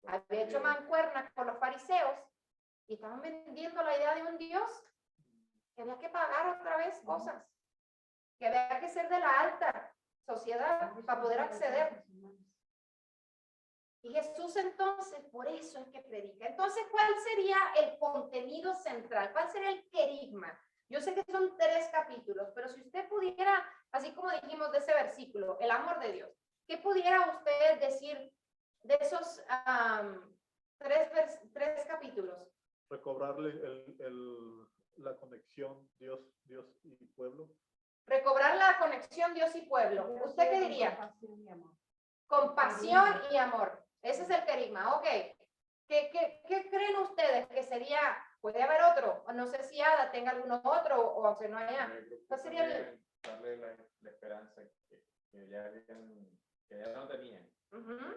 había hecho mancuerna con los fariseos, y estaban vendiendo la idea de un Dios que había que pagar otra vez cosas, que había que ser de la alta sociedad para poder acceder. Y Jesús entonces, por eso es que predica. Entonces, ¿cuál sería el contenido central? ¿Cuál sería el querigma? Yo sé que son 3 capítulos, pero si usted pudiera, así como dijimos de ese versículo, el amor de Dios, ¿qué pudiera usted decir de esos 3 capítulos? Recobrarle la conexión Dios y pueblo. Recobrar la conexión Dios y pueblo. ¿Usted qué diría? Compasión y amor. Ese es el querigma. Ok. ¿Qué creen ustedes que sería? Puede haber otro. No sé si Ada tenga alguno otro o aunque no haya. ¿Cuál sería el? Darle la esperanza que ya no tenían.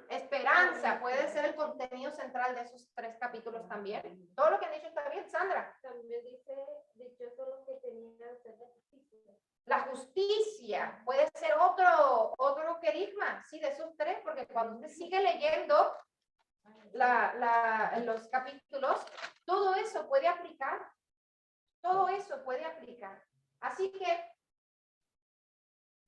Esperanza puede ser el contenido central de esos 3 capítulos también. Todo lo que han dicho está bien, Sandra. También dice, dichosos los que tenían sed de justicia. La justicia puede ser otro querigma, sí, de esos 3, porque cuando usted sigue leyendo los capítulos, todo eso puede aplicar. Todo eso puede aplicar. Así que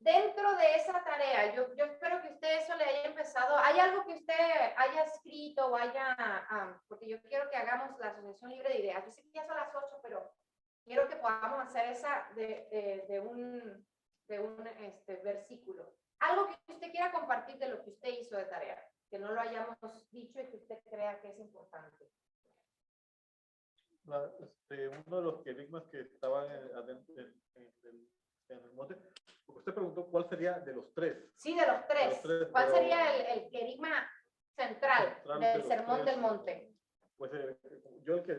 dentro de esa tarea, yo espero que usted eso le haya empezado. ¿Hay algo que usted haya escrito o haya, porque yo quiero que hagamos la asociación libre de ideas? Yo sé que ya son las 8, pero quiero que podamos hacer esa de un versículo. Algo que usted quiera compartir de lo que usted hizo de tarea, que no lo hayamos dicho y que usted crea que es importante. Uno de los querigmas que estaban adentro en en el monte. Porque usted preguntó cuál sería de los tres. Sí, de los tres. ¿Cuál pero- sería el querigma central Central de del los Sermón tres. del Monte? Pues yo el que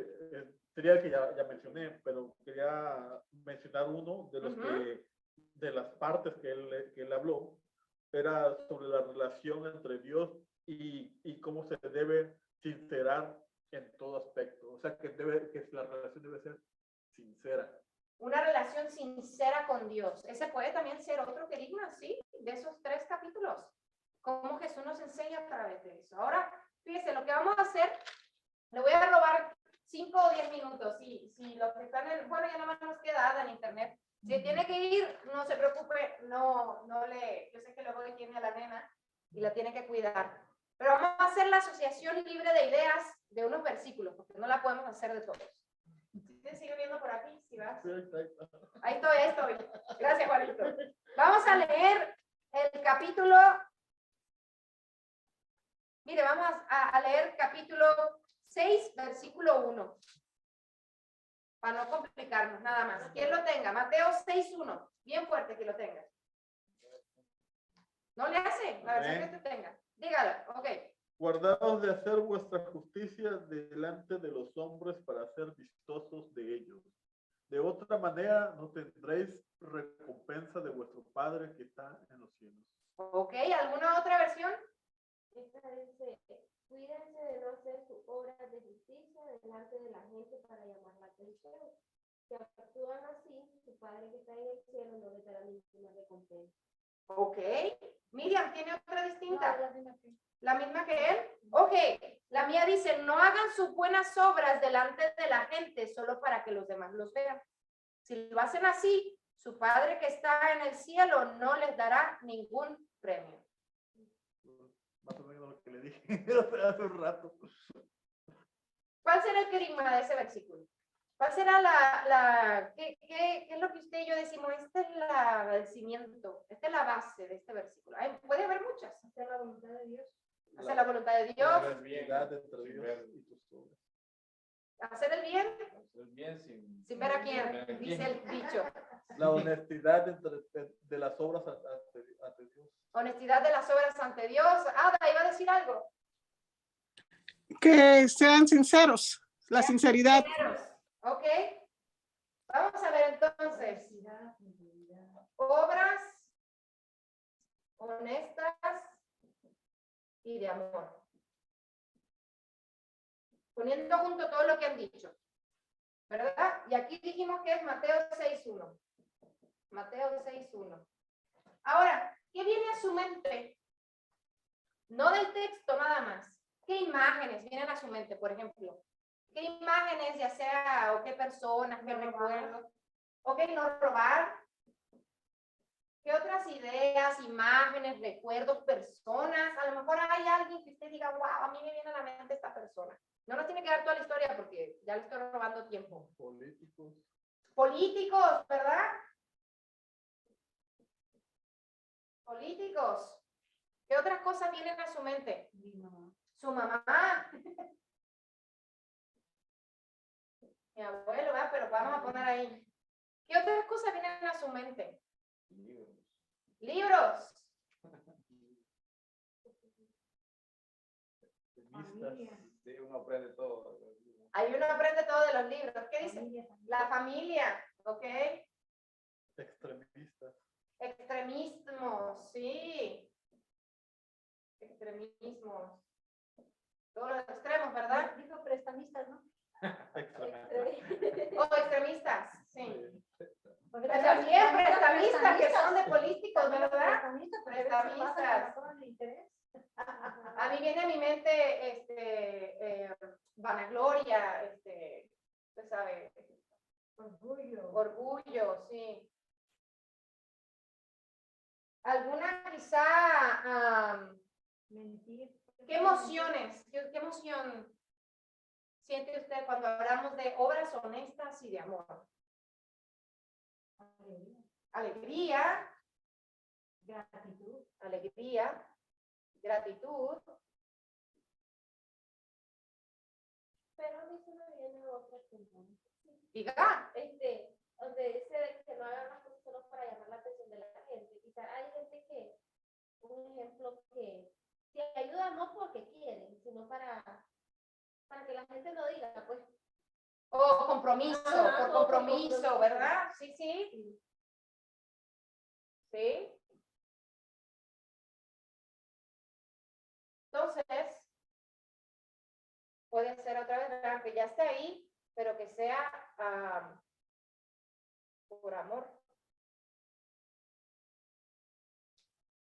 sería el que ya mencioné, pero quería mencionar uno de los Ujú. que, de las partes que él habló, era sobre la relación entre Dios y cómo se debe sincerar en todo aspecto. O sea, que la relación debe ser sincera. Una relación sincera con Dios. Ese puede también ser otro querigma, ¿sí? De esos 3 capítulos. Cómo Jesús nos enseña a través de eso. Ahora, fíjese, lo que vamos a hacer, le voy a robar 5 o 10 minutos. Si los que están bueno, ya nada más nos queda Ada en internet. Si tiene que ir, no se preocupe, yo sé que luego tiene a la nena y la tiene que cuidar. Pero vamos a hacer la asociación libre de ideas de unos versículos, porque no la podemos hacer de todos. ¿Sí sigue viendo por aquí? ¿Sí vas? Ahí estoy. Gracias, Juanito. Vamos a leer el capítulo. Mire, vamos a leer capítulo 6, versículo 1. Para no complicarnos, nada más. ¿Quién lo tenga? Mateo 6:1. Bien fuerte que lo tenga. ¿No le hace? La versión que usted tenga. Dígala. Ok. Guardaos de hacer vuestra justicia delante de los hombres para ser vistosos de ellos. De otra manera no tendréis recompensa de vuestro Padre que está en los cielos. Ok. ¿Alguna otra versión? Esta dice, cuídense de no hacer sus obras de justicia delante de la gente para llamar la atención. Si actúan así, su Padre que está en el cielo no les dará ninguna recompensa. Ok. Miriam, ¿tiene otra distinta? No, ¿La misma que él? Ok. La mía dice, no hagan sus buenas obras delante de la gente solo para que los demás los vean. Si lo hacen así, su Padre que está en el cielo no les dará ningún premio. Más o menos lo que le dije hace un rato. ¿Cuál será el querigma de ese versículo? ¿Cuál será qué es lo que usted y yo decimos? Este es el cimiento, esta es la base de este versículo. Puede haber muchas. hacer la voluntad de Dios. Hacer la voluntad de Dios, Hacer bien, Unidad entre sin Dios ver- y tus obras. hacer el bien hacer bien sin sin ver a ver a quién, quién. dice el dicho. La honestidad de las obras ante Dios. Honestidad de las obras ante Dios. Ada, iba a decir algo. Que sean sinceros, la Sean sinceridad. sinceros. Ok. Vamos a ver entonces. Honestidad, sinceridad. Obras honestas y de amor. Poniendo junto todo lo que han dicho. ¿Verdad? Y aquí dijimos que es Mateo 6:1. Mateo 6:1. Ahora, ¿qué viene a su mente? No del texto nada más. ¿Qué imágenes vienen a su mente, por ejemplo? ¿Qué imágenes, ya sea, o qué personas, qué recuerdos? Ok, no robar. ¿Qué otras ideas, imágenes, recuerdos, personas? A lo mejor hay alguien que usted diga, wow, a mí me viene a la mente esta persona. No nos tiene que dar toda la historia porque ya le estoy robando tiempo. Políticos. Políticos, ¿verdad? Políticos. ¿Qué otras cosas vienen a su mente? Mi mamá. Su mamá. Mi abuelo, ¿verdad? Pero vamos a poner ahí. ¿Qué otras cosas vienen a su mente? libros. Libros. Familia. Sí, uno aprende todo. Ahí uno aprende todo de los libros. ¿Qué dice? Familia. La familia, ¿ok? Extremistas. Extremismos, sí. Extremismos. Todos los extremos, ¿verdad? Dijo prestamistas, ¿no? Extremistas. O extremistas, sí. Porque Pero también prestamistas que son de prestamistas, políticos, ¿verdad? prestamistas, pero a veces pasan Prestamistas. a razón de interés. A mí viene a mi mente vanagloria, usted sabe, Orgullo. orgullo, sí. Alguna quizá, Mentir. ¿qué emociones, qué emoción siente usted cuando hablamos de obras honestas y de amor? Alegría. Alegría, Gratitud. alegría, gratitud. Pero a mí se me viene otra pregunta. Diga, Donde dice que no hagan las cosas solo para llamar compromiso, ¿verdad? Sí, sí. ¿Sí? Entonces, puede ser otra vez, ¿verdad? Que ya esté ahí, pero que sea por amor.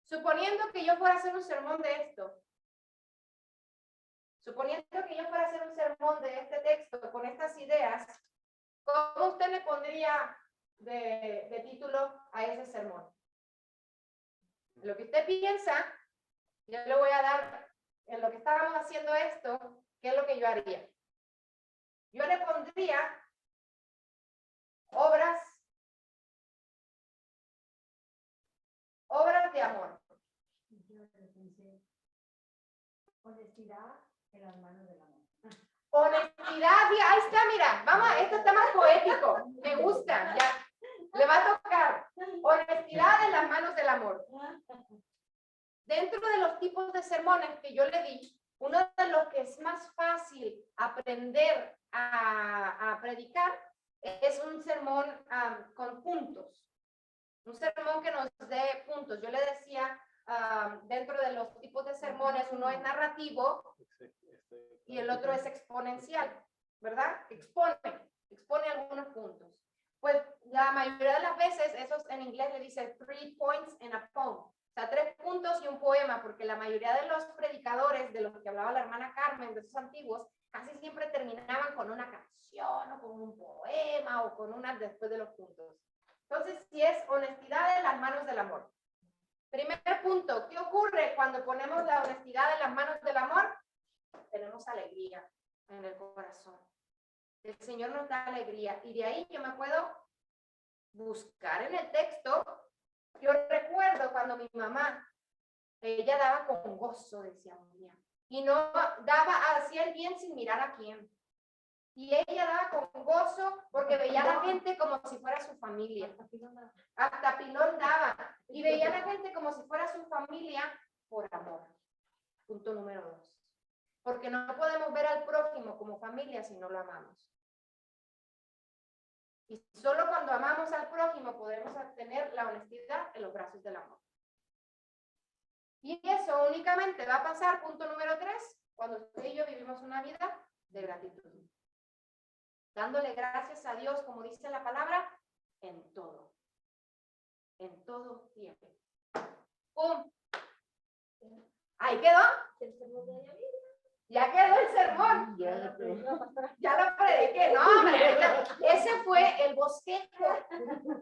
Suponiendo que yo fuera a hacer un sermón de esto, suponiendo que yo fuera a hacer un sermón de este texto con estas ideas, ¿cómo usted le pondría de título a ese sermón? Lo que usted piensa, yo le voy a dar, en lo que estábamos haciendo esto, ¿qué es lo que yo haría? Yo le pondría obras de amor. Yo pensé, honestidad en las manos del amor. Honestidad, ahí está, mira, vamos, esto está más poético, me gusta, ya, le va a tocar. Honestidad en las manos del amor. Dentro de los tipos de sermones que yo le di, uno de los que es más fácil aprender a predicar es un sermón con puntos. Un sermón que nos dé puntos. Yo le decía, dentro de los tipos de sermones, uno es narrativo y el otro es exponencial, ¿verdad? Expone algunos puntos. Pues la mayoría de las veces, esos en inglés le dice 3 points and a poem. O sea, 3 puntos y un poema, porque la mayoría de los predicadores de los que hablaba la hermana Carmen, de esos antiguos, casi siempre terminaban con una canción o con un poema o con una después de los puntos. Entonces, si es honestidad en las manos del amor. Primer punto, ¿qué ocurre cuando ponemos la honestidad en las manos del amor? Tenemos alegría en el corazón. El Señor nos da alegría. Y de ahí yo me puedo buscar en el texto. Yo recuerdo cuando mi mamá, ella daba con gozo, decía María, y no daba, hacía el bien sin mirar a quién. Y ella daba con gozo porque veía a la gente como si fuera su familia. Hasta pilón daba. Y veía a la gente como si fuera su familia por amor. Punto número 2. Porque no podemos ver al prójimo como familia si no lo amamos. Y solo cuando amamos al prójimo podemos obtener la honestidad en los brazos del amor. Y eso únicamente va a pasar, punto número 3, cuando usted y yo vivimos una vida de gratitud. Dándole gracias a Dios, como dice la palabra, en todo. En todo tiempo. ¡Pum! Ahí quedó. Ya quedó el sermón. Ya lo prediqué. No, hombre, ese fue el bosquejo.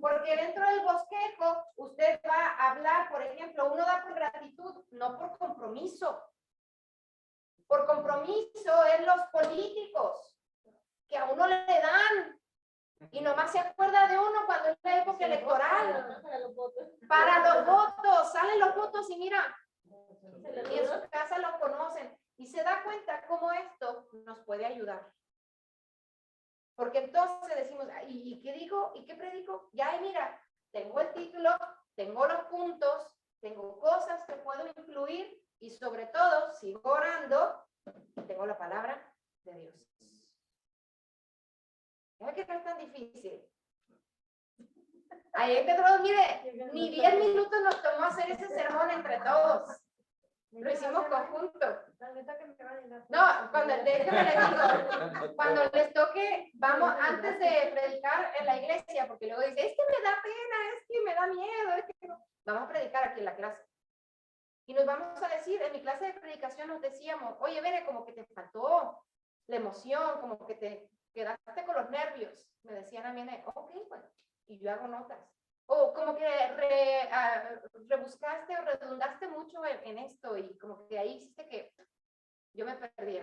Porque dentro del bosquejo usted va a hablar, por ejemplo, uno da por gratitud, no por compromiso. Por compromiso es los políticos que a uno le dan y nomás se acuerda de uno cuando es la época electoral. Para los votos, salen los votos y mira, y en su casa lo conocen. Y se da cuenta cómo esto nos puede ayudar. Porque entonces decimos, ¿y qué digo? ¿Y qué predico? Ya, mira, tengo el título, tengo los puntos, tengo cosas que puedo incluir y sobre todo sigo orando, tengo la palabra de Dios. ¿Es que no es tan difícil? Ahí entre todos, mire, ni 10 minutos nos tomó hacer ese sermón entre todos. Lo hicimos conjunto. No, déjenme les digo, cuando les toque, vamos, antes de predicar en la iglesia, porque luego dice, es que me da pena, es que me da miedo, es que no. Vamos a predicar aquí en la clase. Y nos vamos a decir, en mi clase de predicación nos decíamos, oye, Bere, como que te faltó la emoción, como que te quedaste con los nervios. Me decían a mí, ok, pues, y yo hago notas. O como que rebuscaste o redundaste mucho en esto y como que ahí hiciste que yo me perdí.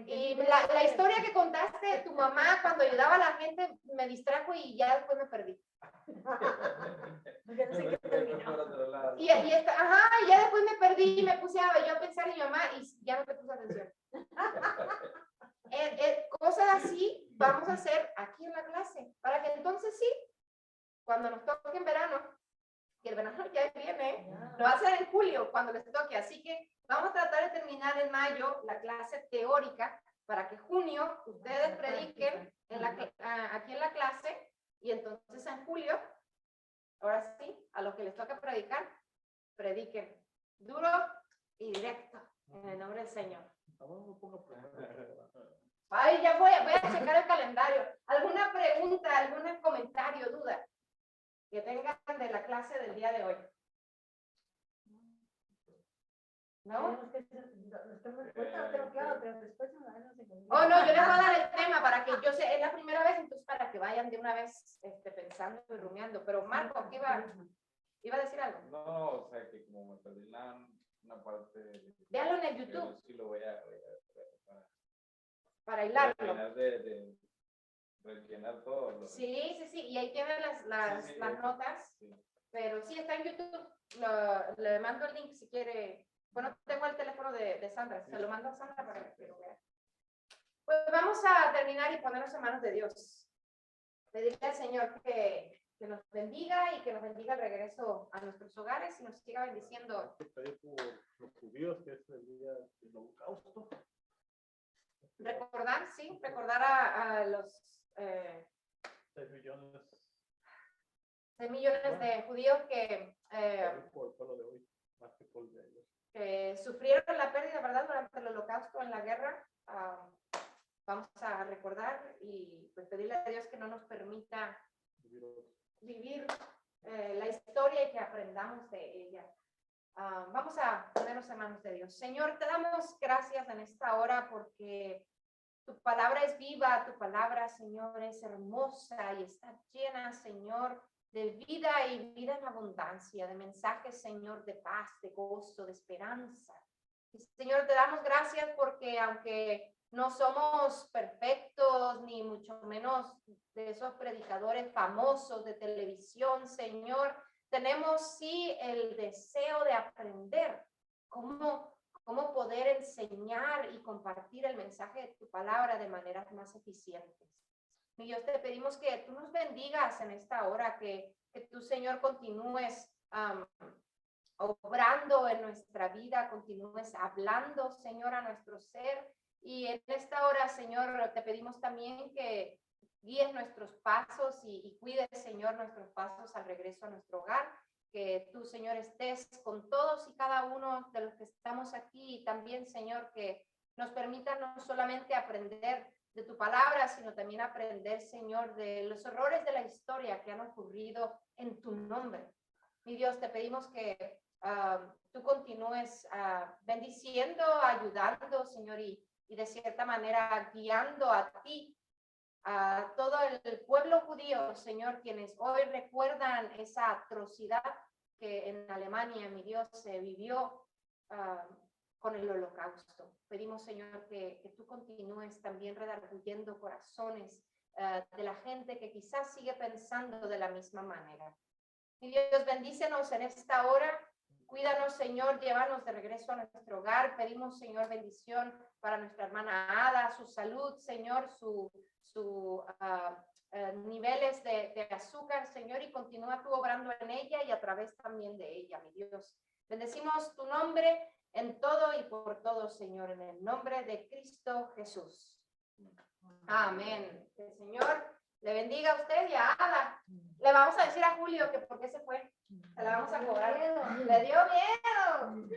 Y la historia que contaste de tu mamá cuando ayudaba a la gente me distrajo y ya después me perdí. Y ya después me perdí y me puse yo a pensar en mi mamá y ya no te puse atención. Cosas así vamos a hacer aquí en la clase, para que entonces sí, cuando nos toque en verano, que el verano ya viene, lo va a hacer en julio cuando les toque, así que vamos a tratar de terminar en mayo la clase teórica para que junio ustedes prediquen aquí en la clase y entonces en julio, ahora sí, a los que les toca predicar, prediquen duro y directo en el nombre del Señor. Ay, ya voy a checar el calendario. ¿Alguna pregunta, algún comentario, duda que tengan de la clase del día de hoy? ¿No? Pero claro, pero después no se Oh, no, yo les voy a dar el tema para que yo sé, es la primera vez, entonces para que vayan de una vez pensando y rumiando. Pero Marco, ¿qué iba a decir algo? No, o sea, que como me perdí una parte. Véanlo en el YouTube. Pero sí lo voy a Para hilarlo. rellenar todo. Sí, y ahí tienen las notas. Sí. Pero sí, está en YouTube. Le mando el link si quiere. Bueno, tengo el teléfono de Sandra. Se lo mando a Sandra para que lo vea. Pues vamos a terminar y ponernos en manos de Dios. Pedirle al Señor que nos bendiga y que nos bendiga el regreso a nuestros hogares y nos siga bendiciendo. Pedir por los judíos, que es el día del holocausto. Recordar, sí, recordar a los 6 millones. 6 millones de judíos que Por el pueblo de hoy, más que por el de ellos. sufrieron la pérdida, ¿verdad? Durante el holocausto en la guerra. Vamos a recordar y pues pedirle a Dios que no nos permita vivir la historia y que aprendamos de ella. Vamos a ponernos en manos de Dios. Señor, te damos gracias en esta hora porque tu palabra es viva, tu palabra, Señor, es hermosa y está llena, Señor, de vida y vida en abundancia, de mensajes, Señor, de paz, de gozo, de esperanza. Y, Señor, te damos gracias porque aunque no somos perfectos, ni mucho menos de esos predicadores famosos de televisión, Señor, tenemos sí el deseo de aprender cómo poder enseñar y compartir el mensaje de tu palabra de maneras más eficientes. Mi Dios, te pedimos que tú nos bendigas en esta hora, que tú, Señor, continúes obrando en nuestra vida, continúes hablando, Señor, a nuestro ser. Y en esta hora, Señor, te pedimos también que guíes nuestros pasos y cuides, Señor, nuestros pasos al regreso a nuestro hogar. Que tú, Señor, estés con todos y cada uno de los que estamos aquí y también, Señor, que nos permita no solamente aprender de tu palabra, sino también aprender, Señor, de los errores de la historia que han ocurrido en tu nombre. Mi Dios, te pedimos que tú continúes bendiciendo, ayudando, Señor, y de cierta manera guiando a ti, a todo el pueblo judío, Señor, quienes hoy recuerdan esa atrocidad que en Alemania, mi Dios, se vivió con el holocausto. Pedimos, Señor, que tú continúes también redarguyendo corazones de la gente que quizás sigue pensando de la misma manera. Mi Dios, bendícenos en esta hora. Cuídanos, Señor, llévanos de regreso a nuestro hogar. Pedimos, Señor, bendición para nuestra hermana Ada, su salud, Señor, su niveles de azúcar, Señor, y continúa tú obrando en ella y a través también de ella, mi Dios. Bendecimos tu nombre en todo y por todo, Señor, en el nombre de Cristo Jesús. Amén. Que el Señor le bendiga a usted y a Ada. Le vamos a decir a Julio que por qué se fue. Se la vamos a cobrar. Le dio miedo.